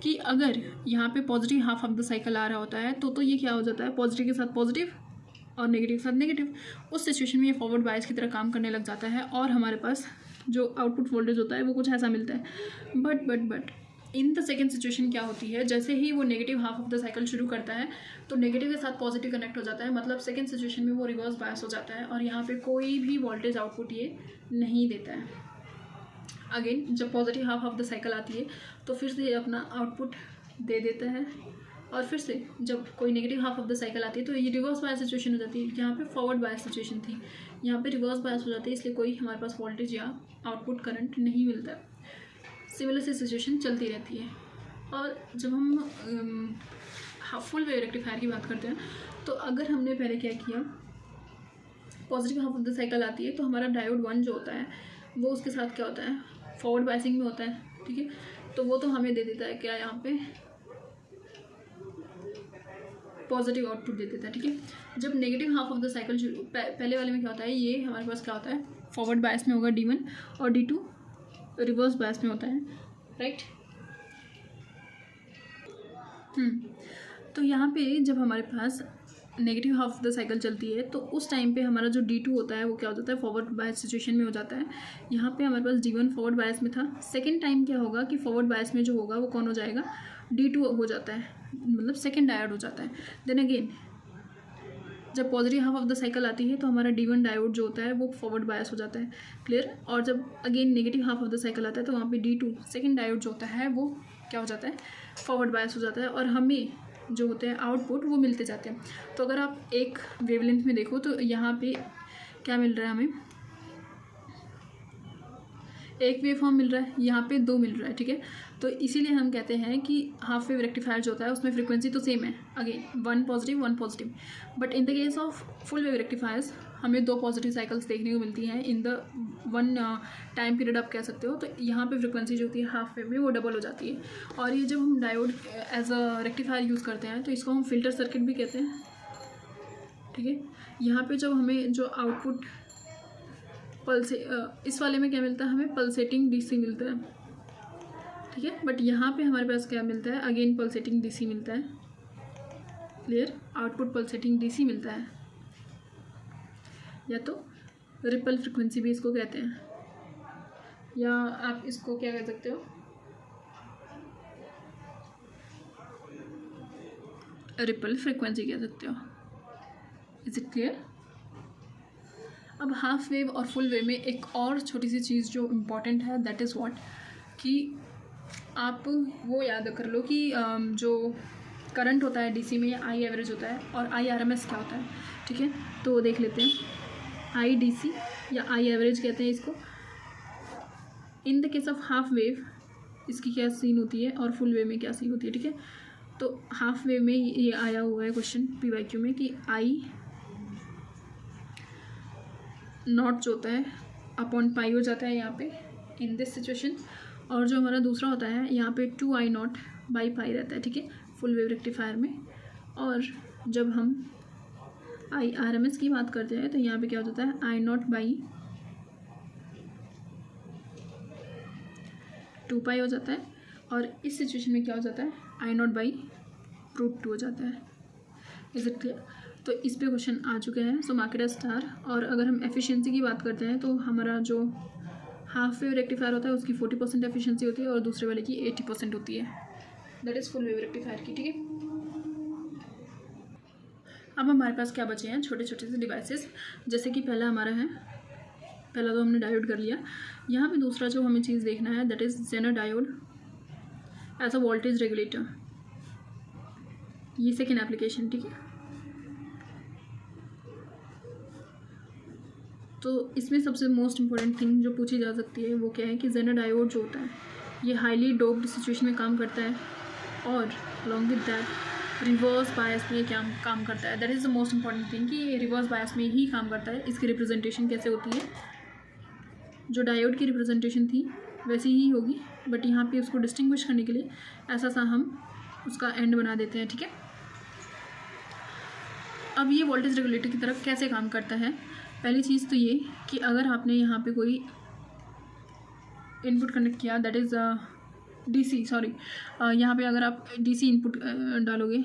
कि अगर यहाँ पे positive half of the cycle आ रहा होता है, तो ये क्या हो जाता है, पॉजिटिव के साथ पॉजिटिव और नेगेटिव के साथ नेगेटिव। उस सिचुएशन में ये फॉरवर्ड बायस की तरह काम करने लग जाता है, और हमारे पास जो आउटपुट वोल्टेज होता है वो कुछ ऐसा मिलता है। But in the second situation क्या होती है, जैसे ही वो negative half of the cycle शुरू करता है, तो नेगेटिव के साथ पॉजिटिव कनेक्ट हो जाता है, मतलब सेकेंड सिचुएशन में वो रिवर्स बायस हो जाता है, और यहाँ पे कोई भी वोल्टेज आउटपुट ये नहीं देता है। अगेन जब positive half of the cycle आती है, तो फिर से ये अपना आउटपुट दे देता है, और फिर से जब कोई negative half of the cycle आती है, तो ये रिवर्स बायस सिचुएशन हो जाती है। यहाँ पे फॉरवर्ड बायस सिचुएशन थी, यहाँ पे रिवर्स बायस हो जाती है, इसलिए कोई हमारे पास वोल्टेज या आउटपुट करंट नहीं मिलता। सिमिलर सी सिचुएशन चलती रहती है। और जब हम फुल वेव रेक्टिफायर की बात करते हैं, तो अगर हमने पहले क्या किया, positive half of the cycle आती है, तो हमारा डायोड 1 जो होता है वो उसके साथ क्या होता है, फॉरवर्ड बायसिंग में होता है, ठीक है। तो वो तो हमें दे देता है क्या, यहाँ पे पॉजिटिव आउटपुट दे देता है, ठीक है। जब negative half of the cycle पहले वाले में क्या होता है, ये हमारे पास क्या होता है, फॉरवर्ड बायस में होगा D1 और D2 रिवर्स बायस में होता है, राइट। तो यहाँ पे जब हमारे पास negative half of the cycle चलती है तो उस टाइम पे हमारा जो D2 होता है वो क्या हो जाता है, फॉरवर्ड बायस सिचुएशन में हो जाता है। यहाँ पे हमारे पास D1 फॉरवर्ड बायस में था। सेकेंड टाइम क्या होगा कि फॉरवर्ड बायस में जो होगा वो कौन हो जाएगा, D2 हो जाता है, मतलब सेकेंड डायोड हो जाता है। देन अगेन जब positive half of the cycle आती है तो हमारा D1 डायोड जो होता है वो फॉरवर्ड बायस हो जाता है, क्लियर। और जब again negative half of the cycle आता है तो वहाँ पे D2 सेकेंड डायोड जो होता है वो क्या हो जाता है, फॉरवर्ड बायस हो जाता है। और हमें जो होते हैं आउटपुट वो मिलते जाते हैं। तो अगर आप एक वेवलेंथ में देखो तो यहाँ पे क्या मिल रहा है, हमें एक वेव फॉर्म मिल रहा है, यहाँ पे दो मिल रहा है, ठीक है। तो इसीलिए हम कहते हैं कि हाफ वेव रेक्टिफायर जो होता है उसमें फ्रीक्वेंसी तो सेम है, again one positive. But in the case of full wave rectifiers हमें दो पॉजिटिव साइकिल्स देखने को मिलती हैं in the one time period आप कह सकते हो। तो यहाँ पे फ्रीक्वेंसी जो होती है हाफ वेव में वो डबल हो जाती है। और ये जब हम diode as a rectifier use करते हैं तो इसको हम फिल्टर सर्किट भी कहते हैं, ठीक है। यहाँ पे जब हमें जो आउटपुट इस वाले में क्या मिलता है, हमें पल्सेटिंग DC मिलता है, ठीक है। बट यहाँ पे हमारे पास क्या मिलता है, अगेन पल्सेटिंग DC मिलता है, क्लियर। आउटपुट पल्सेटिंग DC मिलता है, या तो रिपल फ्रिक्वेंसी भी इसको कहते हैं, या आप इसको क्या कह सकते हो, रिपल फ्रिक्वेंसी कह सकते हो। Is it clear. अब हाफ वेव और फुल वेव में एक और छोटी सी चीज़ जो इम्पॉर्टेंट है, दैट इज़ व्हाट, कि आप वो याद कर लो कि जो करंट होता है DC में आई एवरेज होता है और IRMS क्या होता है, ठीक है। तो देख लेते हैं, IDC या आई एवरेज कहते हैं इसको। इन the case of half wave इसकी क्या सीन होती है और फुल वेव में क्या सीन होती है, ठीक है। तो हाफ वेव में ये आया हुआ है क्वेश्चन PYQ में कि आई नॉट जो होता है अपॉन पाई हो जाता है यहाँ पे इन दिस सिचुएशन, और जो हमारा दूसरा होता है यहाँ पे 2I0 बाई पाई रहता है, ठीक है, फुल वेव रेक्टिफायर में। और जब हम IRMS की बात करते हैं तो यहाँ पे क्या हो जाता है, I0 बाई 2 पाई हो जाता है। और इस सिचुएशन में क्या हो जाता है, I0 बाई √2 हो जाता है। Is it clear. तो इस पे क्वेश्चन आ चुके हैं, सो मार्क इट एज स्टार। और अगर हम एफिशिएंसी की बात करते हैं तो हमारा जो हाफ वेव रेक्टिफायर होता है उसकी 40% एफिशिएंसी होती है और दूसरे वाले की 80% होती है, that is full wave rectifier की, ठीक है। अब हमारे पास क्या बचे हैं, छोटे छोटे से डिवाइसेस, जैसे कि पहला हमारा है, पहला तो हमने डायोड कर लिया। यहाँ पे दूसरा जो हमें चीज़ देखना है that is Zener diode as a voltage regulator, ये सेकेंड एप्लीकेशन, ठीक है। तो इसमें सबसे मोस्ट इंपॉर्टेंट थिंग जो पूछी जा सकती है वो क्या है कि जेनर डायोड जो होता है ये हाईली डोप्ड सिचुएशन में काम करता है और along with that reverse bias में क्या काम करता है। That is the most important thing कि ये रिवर्स बायस में ही काम करता है। इसकी रिप्रेजेंटेशन कैसे होती है, जो डायोड की रिप्रेजेंटेशन थी वैसी ही होगी, बट यहाँ पे उसको डिस्टिंग्विश करने के लिए ऐसा सा हम उसका एंड बना देते हैं, ठीक है। अब ये वोल्टेज रेगुलेटर की तरफ कैसे काम करता है, पहली चीज़ तो ये कि अगर आपने यहाँ पे कोई इनपुट कनेक्ट किया दैट इज़ DC, सॉरी यहाँ पे अगर आप DC इनपुट डालोगे,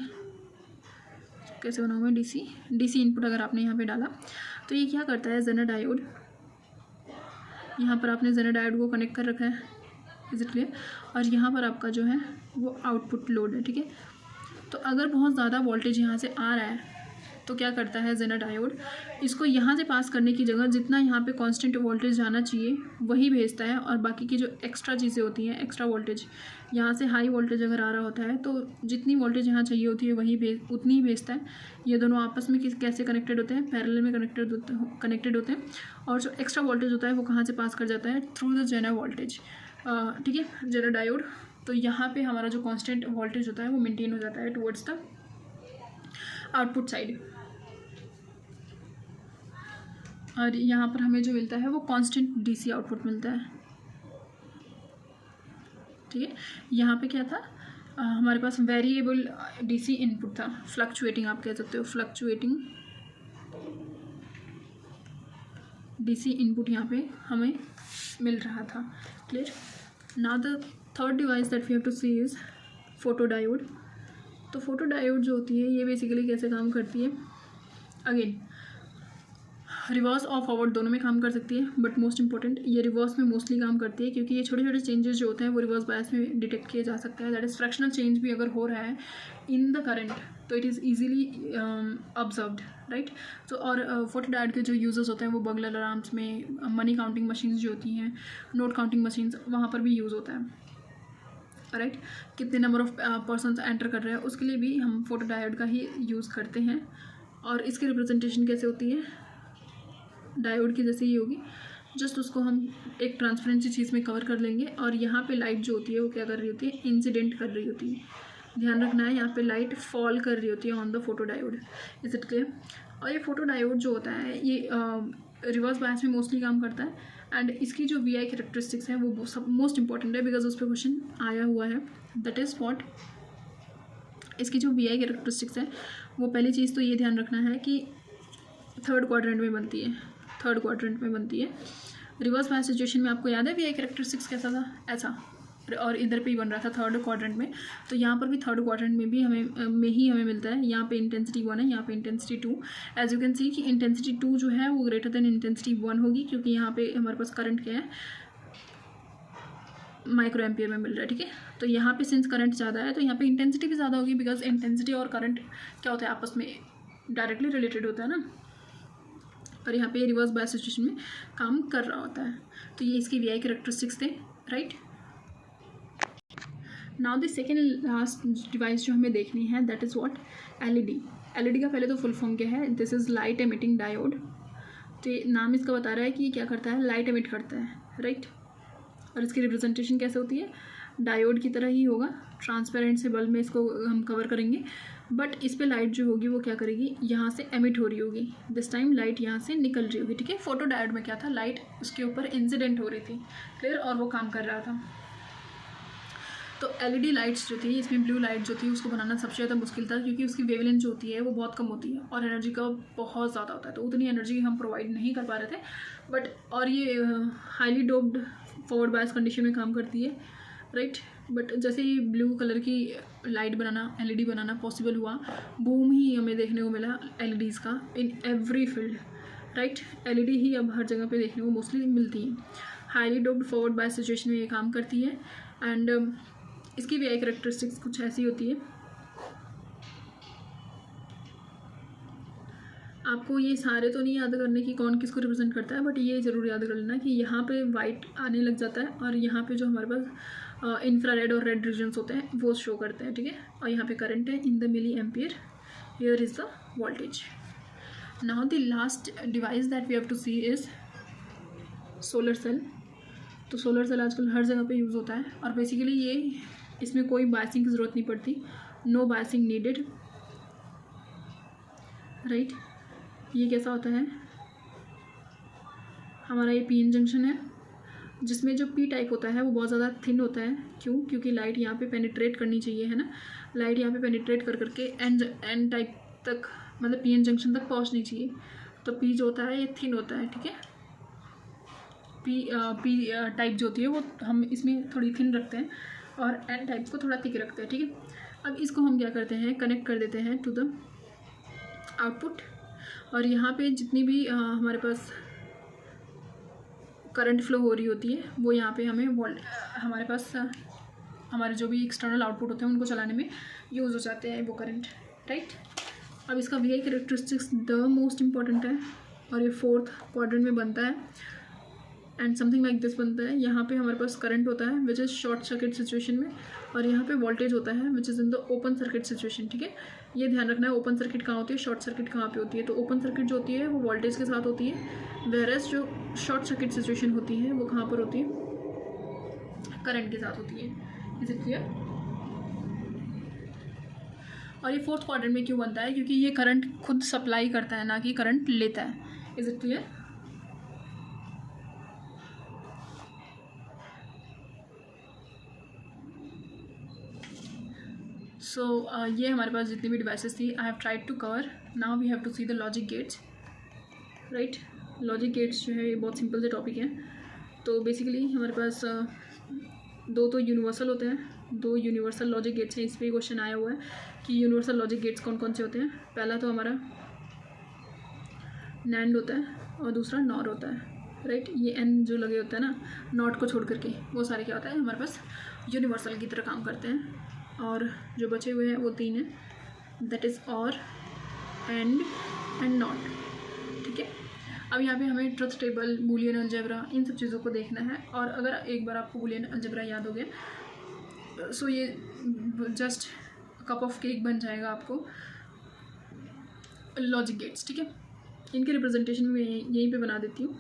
कैसे बनाऊँ मैं, DC इनपुट अगर आपने यहाँ पे डाला तो ये क्या करता है, जेनर डायोड, यहाँ पर आपने जेनर डायोड को कनेक्ट कर रखा है, इज इट क्लियर। और यहाँ पर आपका जो है वो आउटपुट लोड है, ठीक है। तो अगर बहुत ज़्यादा वोल्टेज यहाँ से आ रहा है तो क्या करता है जेनर डायोड, इसको यहाँ से पास करने की जगह जितना यहाँ पे कांस्टेंट वोल्टेज जाना चाहिए वही भेजता है, और बाकी की जो एक्स्ट्रा चीज़ें होती हैं, एक्स्ट्रा वोल्टेज, यहाँ से हाई वोल्टेज अगर आ रहा होता है तो जितनी वोल्टेज यहाँ चाहिए होती है वही उतनी ही भेजता है। ये दोनों आपस में कैसे कनेक्टेड होते हैं, पैरेलल में कनेक्टेड होते हैं। और जो एक्स्ट्रा वोल्टेज होता है वो कहाँ से पास कर जाता है, थ्रू द जेनर वोल्टेज, ठीक है, जेनर डायोड। तो यहाँ पर हमारा जो कॉन्स्टेंट वोल्टेज होता है वो मेनटेन हो जाता है टुवर्ड्स द आउटपुट साइड, और यहाँ पर हमें जो मिलता है वो कांस्टेंट DC आउटपुट मिलता है, ठीक है। यहाँ पे क्या था, हमारे पास वेरिएबल डीसी इनपुट था, फ्लक्चुएटिंग आप कह सकते हो, फ्लक्चुएटिंग डीसी इनपुट यहाँ पे हमें मिल रहा था। Clear. Now the third device that we have to see is photodiode. तो फोटोडायोड जो होती है ये बेसिकली कैसे काम करती है, अगेन रिवर्स और फॉरवर्ड दोनों में काम कर सकती है, बट मोस्ट इंपॉर्टेंट ये रिवर्स में मोस्टली काम करती है, क्योंकि ये छोटे छोटे चेंजेस जो होते हैं वो रिवर्स बायस में डिटेक्ट किए जा सकते हैं। दैट इज़ फ्रैक्शनल चेंज भी अगर हो रहा है इन द करंट तो it is easily observed, right. तो और फोटोडायोड के जो यूजर्स होते हैं वो बर्गलर अलार्म्स में, मनी काउंटिंग मशीन्स जो होती हैं, नोट काउंटिंग मशीन्स, वहाँ पर भी यूज़ होता है, राइट। कितने नंबर ऑफ पर्सनस एंटर कर रहे हैं उसके लिए भी हम फोटोडायोड का ही यूज़ करते हैं। और इसकी रिप्रेजेंटेशन कैसे होती है, डायोड की जैसे ही होगी, जस्ट उसको हम एक ट्रांसपेरेंसी चीज़ में कवर कर लेंगे और यहाँ पे लाइट जो होती है वो क्या कर रही होती है, इंसिडेंट कर रही होती है। ध्यान रखना है, यहाँ पे लाइट फॉल कर रही होती है on the photodiode. Is it clear. और ये फोटोडायोड जो होता है ये रिवर्स बायस में मोस्टली काम करता है, एंड इसकी जो वी आई कैरेक्टरिस्टिक्स हैं वो सब मोस्ट इंपॉर्टेंट है, बिकॉज उस पर क्वेश्चन आया हुआ है। दैट इज़ व्हाट, इसकी जो वी आई कैरेक्टरिस्टिक्स है वो पहली चीज़ तो ये ध्यान रखना है कि थर्ड क्वाड्रेंट में बनती है, थर्ड क्वाड्रेंट में बनती है। रिवर्स बायस सिचुएशन में आपको याद है वी आई कैरेक्टरिस्टिक्स कैसा था, ऐसा, और इधर पे ही बन रहा था थर्ड क्वाड्रेंट में। तो यहाँ पर भी थर्ड क्वाड्रेंट में भी हमें मिलता है। यहाँ पे इंटेंसिटी 1 है, यहाँ पे intensity 2। As you can see कि इंटेंसिटी 2 जो है वो ग्रेटर देन इंटेंसिटी 1 होगी, क्योंकि यहाँ पे हमारे पास करंट क्या है, माइक्रो एम्पियर में मिल रहा है, ठीक है। तो यहाँ पे सिंस करंट ज़्यादा है तो यहाँ पे इंटेंसिटी भी ज़्यादा होगी, बिकॉज इंटेंसिटी और करंट क्या होता है, आपस में डायरेक्टली रिलेटेड होता है ना। पर यहाँ पे रिवर्स बायस सिचुएशन में काम कर रहा होता है। तो ये इसकी वी आई कैरेक्टरिस्टिक्स थे, right. Now the second last device जो हमें देखनी है that is what, LED. LED का पहले तो फुल फॉर्म क्या है, this is light emitting diode. तो ये नाम इसका बता रहा है कि क्या करता है, लाइट एमिट करता है, राइट। और इसकी रिप्रेजेंटेशन कैसे होती है, डायोड की तरह ही होगा, ट्रांसपेरेंट से बल्ब में इसको हम कवर करेंगे, बट इस पे लाइट जो होगी वो क्या करेगी, यहाँ से एमिट हो रही होगी, दिस टाइम लाइट यहाँ से निकल रही होगी, ठीक है। फोटो डायोड में क्या था, लाइट उसके ऊपर इंसिडेंट हो रही थी, क्लियर, और वो काम कर रहा था। तो एलईडी लाइट्स जो थी, इसमें ब्लू लाइट जो थी उसको बनाना सबसे ज़्यादा मुश्किल था, क्योंकि उसकी वेवलेंथ जो होती है वो बहुत कम होती है और एनर्जी का बहुत ज़्यादा होता है, तो उतनी एनर्जी हम प्रोवाइड नहीं कर पा रहे थे। बट और ये highly doped forward bias condition में काम करती है, राइट। बट जैसे ही ब्लू कलर की लाइट बनाना, एलईडी बनाना पॉसिबल हुआ, बूम ही हमें देखने को मिला एलईडीज़ का in every field, right. LED ही अब हर जगह पे देखने को मोस्टली मिलती है। Highly doped forward bias situation में ये काम करती है, एंड इसकी वी आई कैरेक्टरिस्टिक्स कुछ ऐसी होती है। आपको ये सारे तो नहीं याद करने की कौन किसको रिप्रेजेंट करता है, बट ये ज़रूर याद कर लेना कि यहाँ पे वाइट आने लग जाता है और यहाँ पे जो हमारे पास इंफ्रारेड और रेड रीजन्स होते हैं वो शो करते हैं, ठीक है। और यहाँ पे करंट है in the milliampere, here is the voltage. Now the last device that we have to see is solar cell. तो सोलर सेल आजकल हर जगह पे यूज़ होता है और बेसिकली ये इसमें कोई बायसिंग की ज़रूरत नहीं पड़ती, नो बायसिंग नीडेड, राइट। ये कैसा होता है, हमारा ये पीएन जंक्शन है, जिसमें जो पी टाइप होता है वो बहुत ज़्यादा थिन होता है। क्यों, क्योंकि लाइट यहाँ पे पेनिट्रेट करनी चाहिए, है ना। लाइट यहाँ पे पेनिट्रेट कर करके एन टाइप तक, मतलब पीएन जंक्शन तक पहुँचनी चाहिए। तो पी जो होता है ये थिन होता है, ठीक है। पी टाइप जो होती है वो हम इसमें थोड़ी थिन रखते हैं और एन टाइप को थोड़ा थिक रखते हैं, ठीक है। अब इसको हम क्या करते हैं, कनेक्ट कर देते हैं टू द आउटपुट, और यहाँ पे जितनी भी हमारे पास करंट फ्लो हो रही होती है वो यहाँ पे हमें हमारे पास हमारे जो भी एक्सटर्नल आउटपुट होते हैं उनको चलाने में यूज़ हो जाते हैं वो करंट, राइट। अब इसका V I characteristics the most important है और ये फोर्थ क्वाड्रेंट में बनता है एंड समथिंग लाइक दिस बनता है। यहाँ पे हमारे पास करंट होता है which is short circuit situation में, और यहाँ पे वोल्टेज होता है which is in the open circuit situation, ठीक है। ये ध्यान रखना है, ओपन सर्किट कहाँ होती है, शॉर्ट सर्किट कहाँ पे होती है। तो ओपन सर्किट जो होती है वो वोल्टेज के साथ होती है, वेरएस जो शॉर्ट सर्किट सिचुएशन होती है वो कहाँ पर होती है, करंट के साथ होती है। Is it clear. और ये फोर्थ क्वाड्रेंट में क्यों बनता है, क्योंकि ये करंट खुद सप्लाई करता है ना कि करंट लेता है। Is it clear. सो ये हमारे पास जितनी भी डिवाइसेस थी I have tried to cover. Now we have to see the logic gates. Right, logic gates जो है ये बहुत सिंपल से टॉपिक है. तो बेसिकली हमारे पास दो तो यूनिवर्सल होते हैं, 2 यूनिवर्सल लॉजिक गेट्स हैं. इस पर क्वेश्चन आया हुआ है कि यूनिवर्सल लॉजिक गेट्स कौन कौन से होते हैं. पहला तो हमारा नैंड होता है और दूसरा नॉर होता है. राइट, ये एन जो लगे होते हैं ना नॉट को छोड़ करके, वो सारे क्या होता है हमारे पास यूनिवर्सल की तरह काम करते हैं. और जो बचे हुए हैं वो 3 हैं, दैट इज़ और, एंड नॉट. ठीक है, अब यहाँ पे हमें ट्रुथ टेबल, बूलियन अलजेब्रा, इन सब चीज़ों को देखना है. और अगर एक बार आपको बूलियन अलजेब्रा याद हो गया सो ये जस्ट कप ऑफ केक बन जाएगा आपको लॉजिक गेट्स. ठीक है, इनके रिप्रेजेंटेशन में यहीं पे बना देती हूँ.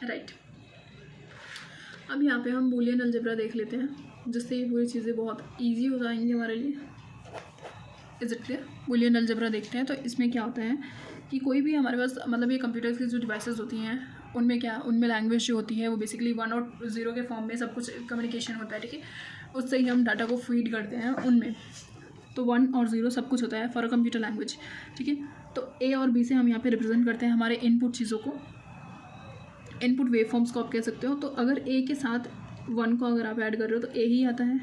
राइट, अब यहाँ पे हम बूलियन अलजेब्रा देख लेते हैं, जिससे ये पूरी चीज़ें बहुत इजी हो जाएंगी हमारे लिए. Is it clear? Boolean algebra देखते हैं. तो इसमें क्या होता है कि कोई भी हमारे पास मतलब ये कंप्यूटर की जो डिवाइसेस होती हैं उनमें लैंग्वेज जो होती है वो बेसिकली 1 और 0 के फॉर्म में सब कुछ कम्युनिकेशन होता है. ठीक है, उससे ही हम डाटा को फीड करते हैं उनमें. तो 1 और 0 सब कुछ होता है फॉर अ कंप्यूटर लैंग्वेज. ठीक है, तो ए और बी से हम यहाँ पे रिप्रेजेंट करते हैं हमारे इनपुट चीज़ों को, इनपुट वेव फॉर्म्स को आप कह सकते हो. तो अगर ए के साथ 1 को अगर आप ऐड कर रहे हो तो ए ही आता है,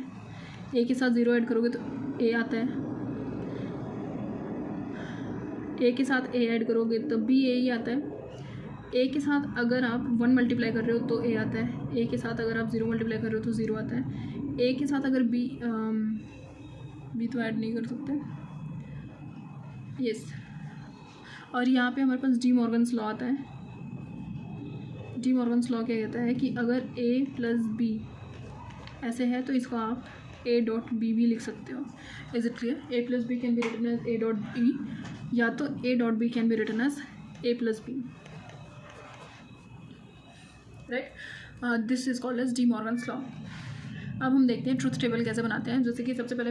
ए के साथ 0 ऐड करोगे तो ए आता है, ए के साथ ए ऐड करोगे तब भी ए ही आता है. ए के साथ अगर आप 1 मल्टीप्लाई कर रहे हो तो ए आता है, ए के साथ अगर आप 0 मल्टीप्लाई कर रहे हो तो 0 आता है. ए के साथ अगर बी तो ऐड नहीं कर सकते. यस, और यहाँ पे हमारे पास डी मॉर्गन्स लॉ आता है. डी मॉर्गन्स लॉ क्या कहता है कि अगर a प्लस बी ऐसे है तो इसको आप a डॉट बी भी लिख सकते हो. Is it clear? a plus B can be written as a dot B, या तो a dot B can be written as a plus B. Right, this is called as De Morgan's law. अब हम देखते हैं ट्रुथ टेबल कैसे बनाते हैं. जैसे कि सबसे पहले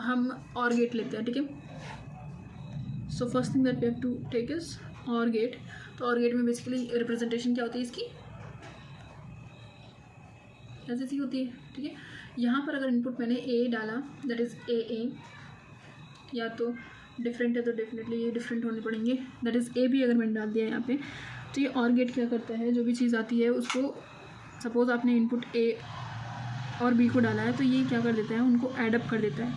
हम और गेट लेते हैं. ठीक है, so first thing that we have to take is OR gate. तो और गेट में बेसिकली रिप्रेजेंटेशन क्या होती है इसकी, ऐसे सी होती है. ठीक है, यहाँ पर अगर इनपुट मैंने ए डाला दैट इज़ ए, या तो डिफरेंट है तो डेफिनेटली ये डिफरेंट होने पड़ेंगे, दैट इज़ ए भी अगर मैंने डाल दिया यहाँ पे. तो ये और गेट क्या करता है, जो भी चीज़ आती है उसको, सपोज़ आपने इनपुट ए और बी को डाला है तो ये क्या कर देता है, उनको एडअप कर देता है,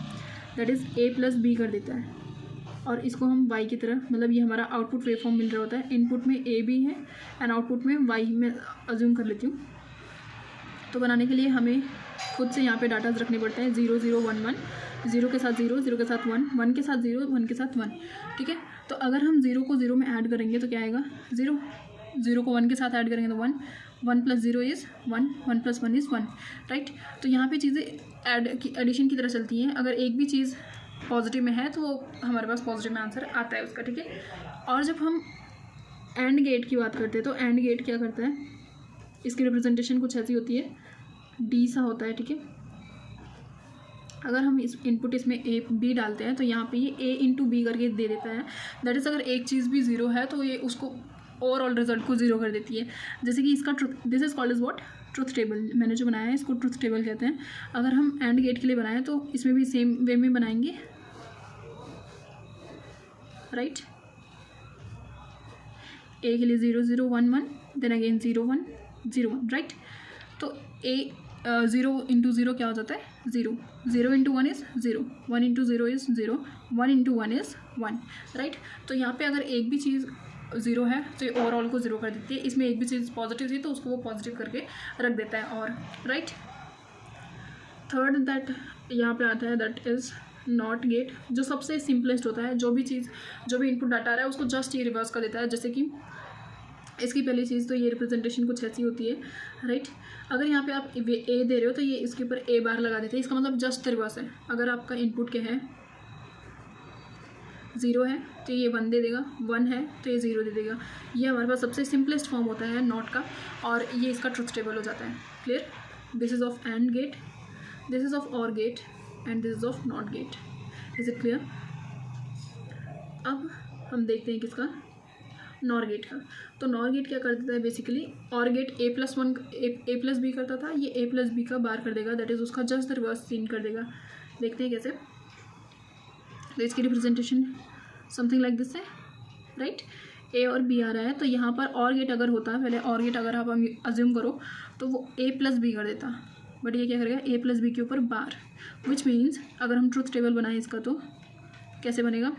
that is A plus B कर देता है. और इसको हम y की तरह, मतलब ये हमारा आउटपुट वेव फॉर्म मिल रहा होता है. इनपुट में a भी है एंड आउटपुट में y में अज्यूम कर लेती हूँ. तो बनाने के लिए हमें खुद से यहाँ पे डाटाज रखने पड़ते हैं. 0 0 1 1, 0 के साथ 0, 0 के साथ 1, 1 के साथ 0, 1 के साथ 1. ठीक है, तो अगर हम 0 को 0 में ऐड करेंगे तो क्या आएगा 0, 0 को 1 के साथ ऐड करेंगे तो 1, 1 plus 0 is 1, 1 plus 1 is 1. Right, तो यहाँ पे चीज़ें एडिशन की तरह चलती हैं. अगर एक भी चीज़ पॉजिटिव में है तो हमारे पास पॉजिटिव में आंसर आता है उसका. ठीक है, और जब हम एंड गेट की बात करते हैं तो एंड गेट क्या करता है, इसकी रिप्रेजेंटेशन कुछ ऐसी होती है, डी सा होता है. ठीक है, अगर हम इस इनपुट इसमें ए बी डालते हैं तो यहाँ पे ये ए इंटू बी करके दे देता है. दैट इज़ अगर एक चीज़ भी 0 है तो ये उसको ओवरऑल रिजल्ट को 0 कर देती है. जैसे कि इसका truth, this is called is what, truth table. मैंने जो बनाया है इसको ट्रुथ टेबल कहते हैं. अगर हम एंड गेट के लिए बनाएं तो इसमें भी सेम वे में बनाएंगे. राइट, ए के लिए 0 0 1 1, देन अगेन 0 1 0 1. राइट, तो ए 0 इंटू 0 क्या हो जाता है 0, 0 into 1 is 0, 1 into 0 is 0, 1 into 1 is 1. Right, तो यहाँ पे अगर एक भी चीज़ 0 है तो ये ओवरऑल को 0 कर देती है. इसमें एक भी चीज़ पॉजिटिव थी तो उसको वो पॉजिटिव करके रख देता है. और राइट, थर्ड दैट यहाँ पे आता है दैट इज़ नॉट गेट, जो सबसे सिंपलेस्ट होता है. जो भी इनपुट डाटा आ रहा है उसको जस्ट ये रिवर्स कर देता है. जैसे कि इसकी पहली चीज़ तो ये रिप्रेजेंटेशन कुछ ऐसी होती है. राइट, अगर यहाँ पे आप ए दे रहे हो तो ये इसके ऊपर ए बार लगा देते हैं. इसका मतलब जस्ट रिवर्स है. अगर आपका इनपुट क्या है ज़ीरो है तो ये 1 दे देगा, 1 है तो ये 0 दे देगा। ये हमारे पास सबसे सिंपलेस्ट फॉर्म होता है नॉट का, और ये इसका ट्रुथ टेबल हो जाता है। Clear? This is of and gate, this is of or gate, and this is of not gate. Is it clear? अब हम देखते हैं किसका, नॉर गेट का। तो नॉर गेट क्या कर देता है बेसिकली, और गेट a+1 a+b करता था, ये a+b का बार कर देगा, दैट इज़ उसका जस्ट द रिवर्स सीन कर देगा। देखते हैं कैसे। तो इसकी रिप्रेजेंटेशन समथिंग लाइक दिस है, राइट। ए और बी आ रहा है, तो यहाँ पर और गेट अगर होता, पहले और गेट अगर आप अज्यूम करो तो वो a+b कर देता, बट ये क्या करेगा, a+b के ऊपर बार, विच मीन्स अगर हम ट्रुथ टेबल बनाएं इसका तो कैसे बनेगा,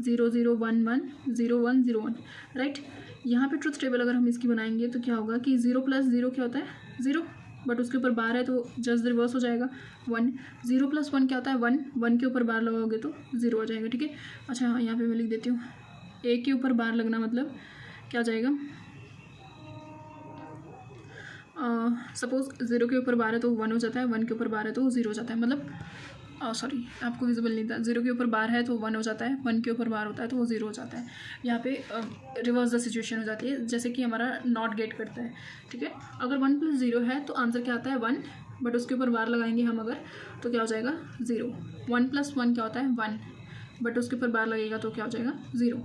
0 0 1 1 0 1 0 1, राइट। यहाँ पे ट्रुथ टेबल अगर हम इसकी बनाएंगे तो क्या होगा कि 0 + 0 क्या होता है 0, बट उसके ऊपर बार है तो जस्ट रिवर्स हो जाएगा 1। 0 + 1 क्या होता है 1, 1 के ऊपर बार लगाओगे तो 0 आ जाएगा, ठीक है। अच्छा हाँ, यहाँ पे मैं लिख देती हूँ, ए के ऊपर बार लगना मतलब क्या आ जाएगा, सपोज 0 के ऊपर बार है तो 1 हो जाता है, 1 के ऊपर बार है तो 0 हो जाता है, मतलब सॉरी आपको विजिबल नहीं था, 0 के ऊपर बार है तो 1 हो जाता है, 1 के ऊपर बार होता है तो वो 0 हो जाता है। यहाँ पे रिवर्स द सिचुएशन हो जाती है, जैसे कि हमारा नॉट गेट करता है, ठीक है। अगर 1 + 0 है तो आंसर क्या आता है 1, बट उसके ऊपर बार लगाएंगे हम अगर तो क्या हो जाएगा 0। 1 + 1 क्या होता है 1, बट उसके ऊपर बार लगेगा तो क्या हो जाएगा 0।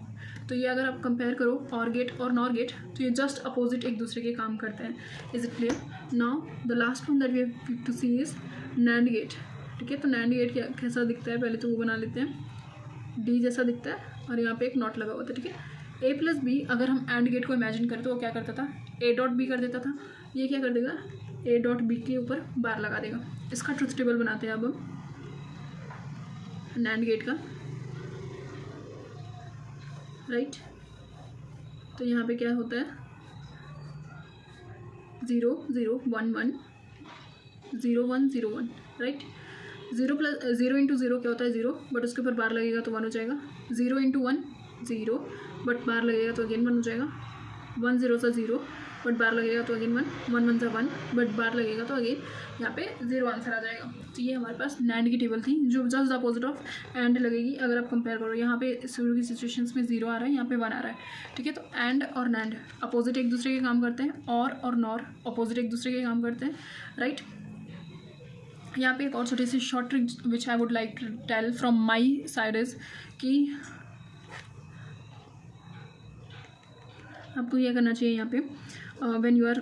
तो ये अगर आप कंपेयर करो और गेट और नॉर गेट तो ये जस्ट अपोजिट एक दूसरे के काम करते हैं। Is it clear? Now the last one that we have to see is NAND gate, ठीक है। तो नैंड गेट कैसा दिखता है, पहले तो वो बना लेते हैं, डी जैसा दिखता है और यहाँ पे एक नॉट लगा हुआ था, ठीक है। a+b अगर हम एंड गेट को इमेजिन करें तो वो क्या करता था, a.b कर देता था, ये क्या कर देगा a.b के ऊपर बार लगा देगा। इसका ट्रुथ टेबल बनाते हैं अब हम नैंड गेट का, राइट। तो यहाँ पे क्या होता है 0 0 1 1 0 1 0 1, राइट। 0 × 0 क्या होता है 0, बट उसके ऊपर बार लगेगा तो 1 हो जाएगा। 0 × 1 0, बट बार लगेगा तो अगेन 1 हो जाएगा। 1 0 सा 0, बट बार लगेगा तो अगेन 1, 1 1 सा 1, बट बार लगेगा तो अगेन यहाँ पे 0 आंसर आ जाएगा। तो ये हमारे पास नैंड की टेबल थी जो जस्ट अपोजिट ऑफ एंड लगेगी। अगर आप कंपेयर करो, यहाँ पे शुरू की सिचुएशंस में 0 आ रहा है, यहाँ पे 1 आ रहा है, ठीक है। तो एंड और नैंड अपोजिट एक दूसरे के काम करते हैं, और नॉर अपोजिट एक दूसरे के काम करते हैं, राइट। यहाँ पे एक और छोटी सी short trick which I would like to tell from my side is कि आपको ये करना चाहिए यहाँ पे when you are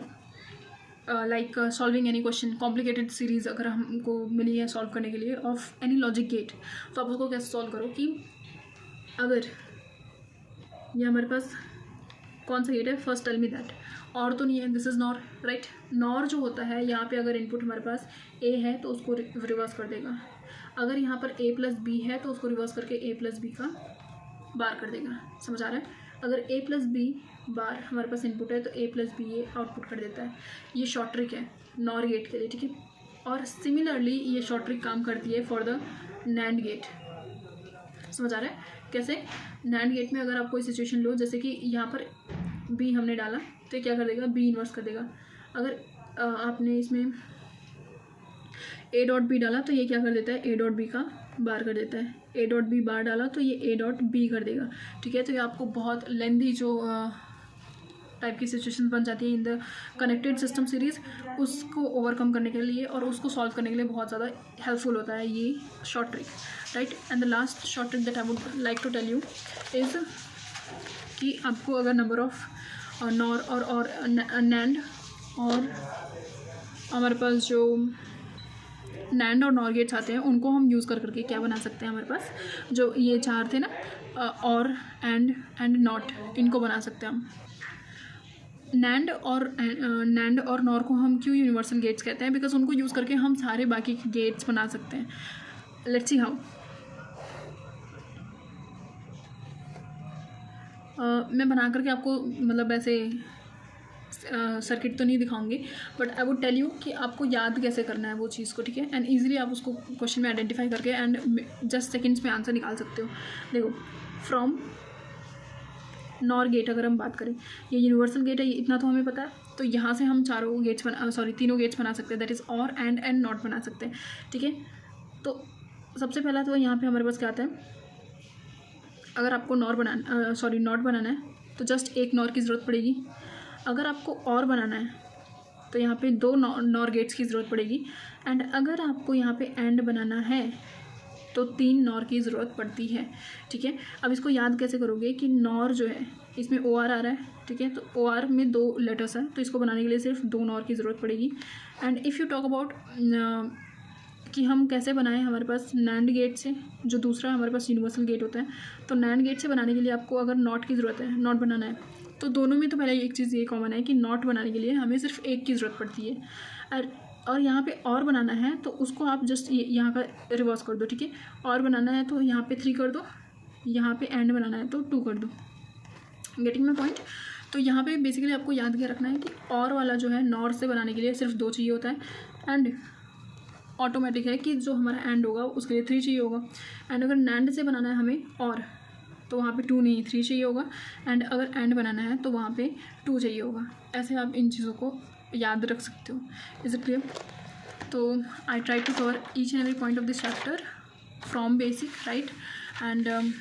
like solving any question, complicated series अगर हमको मिली है सॉल्व करने के लिए ऑफ एनी लॉजिक गेट, तो आप उसको कैसे सॉल्व करो कि अगर ये हमारे पास कौन सा गेट है, फर्स्ट टेल मी दैट, और तो नहीं है, this is nor, right. Nor जो होता है यहाँ पे अगर इनपुट हमारे पास a है तो उसको रिवर्स कर देगा, अगर यहाँ पर a+b है तो उसको रिवर्स करके a+b का बार कर देगा, समझ आ रहा है। अगर a+b बार हमारे पास इनपुट है तो a+b ये आउटपुट कर देता है। ये शॉर्ट ट्रिक है नॉर गेट के लिए, ठीक है। और सिमिलरली ये शॉर्ट ट्रिक काम करती है फॉर द नैंड गेट, समझ आ रहा है कैसे। नैंड गेट में अगर आप कोई सिचुएशन लो, जैसे कि यहाँ पर b हमने डाला तो क्या कर देगा, b इन्वर्स कर देगा। अगर आपने इसमें a.b डाला तो ये क्या कर देता है, a.b का बार कर देता है। a.b बार डाला तो ये a.b कर देगा, ठीक है। तो ये आपको बहुत लेंदी जो टाइप की सिचुएशन बन जाती है in the connected system series, उसको ओवरकम करने के लिए और उसको सॉल्व करने के लिए बहुत ज़्यादा हेल्पफुल होता है ये short trick, right. And the last short trick that I would like to tell you is कि आपको अगर नंबर ऑफ नॉर और नैंड और हमारे पास जो नैंड और नॉर गेट्स आते हैं उनको हम यूज़ करके क्या बना सकते हैं, हमारे पास जो ये 4 थे ना, और एंड नॉट, इनको बना सकते हैं हम। नैंड और नॉर को हम क्यों यूनिवर्सल गेट्स कहते हैं, बिकॉज उनको यूज़ करके हम सारे बाकी गेट्स बना सकते हैं। Let's see how. मैं बना करके आपको मतलब ऐसे सर्किट तो नहीं दिखाऊंगी, but I would tell you कि आपको याद कैसे करना है वो चीज़ को, ठीक है। एंड ईजिली आप उसको क्वेश्चन में आइडेंटिफाई करके एंड जस्ट सेकंड्स में आंसर निकाल सकते हो। देखो, फ्रॉम नॉर गेट अगर हम बात करें, ये यूनिवर्सल गेट है, ये इतना तो हमें पता है। तो यहाँ से हम तीनों गेट्स बना सकते हैं, दैट इज़ और एंड नॉट बना सकते हैं, ठीक है। तो सबसे पहला तो यहाँ पे हमारे पास क्या आता है, अगर आपको नॉट बनाना है तो जस्ट एक नॉर की ज़रूरत पड़ेगी। अगर आपको और बनाना है तो यहाँ पे 2 नॉर गेट्स की ज़रूरत पड़ेगी। एंड अगर आपको यहाँ पे एंड बनाना है तो 3 नॉर की ज़रूरत पड़ती है। ठीक है, अब इसको याद कैसे करोगे कि नॉर जो है इसमें ओ आर आ रहा है। ठीक है, तो ओ आर में 2 लेटर्स हैं, तो इसको बनाने के लिए सिर्फ 2 नॉर की ज़रूरत पड़ेगी। And if you talk about कि हम कैसे बनाएं, हमारे पास नैंड गेट से, जो दूसरा हमारे पास यूनिवर्सल गेट होता है, तो नैंड गेट से बनाने के लिए आपको अगर नॉट की ज़रूरत है, नॉट बनाना है, तो दोनों में तो पहले एक चीज़ ये कॉमन है कि नॉट बनाने के लिए हमें सिर्फ एक की ज़रूरत पड़ती है। और यहाँ पे और बनाना है तो उसको आप जस्ट यहाँ का रिवर्स कर दो। ठीक है, और बनाना है तो यहाँ पे 3 कर दो, यहाँ पे एंड बनाना है तो 2 कर दो। Getting my point. तो यहाँ पे बेसिकली आपको याद क्या रखना है कि और वाला जो है नॉर से बनाने के लिए सिर्फ 2 चाहिए होता है। एंड ऑटोमेटिक है कि जो हमारा एंड होगा उसके लिए 3 चाहिए होगा। एंड अगर नैंड से बनाना है हमें और, तो वहाँ पे 2 नहीं 3 चाहिए होगा। एंड अगर एंड बनाना है तो वहाँ पे 2 चाहिए होगा। ऐसे आप इन चीज़ों को याद रख सकते हो। Is it clear? तो I try to cover each and every point of this chapter from basic, right? And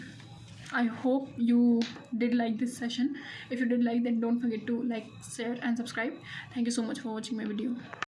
I hope you did like this session. If you did like, then don't forget to like, share and subscribe. Thank you so much for watching my video.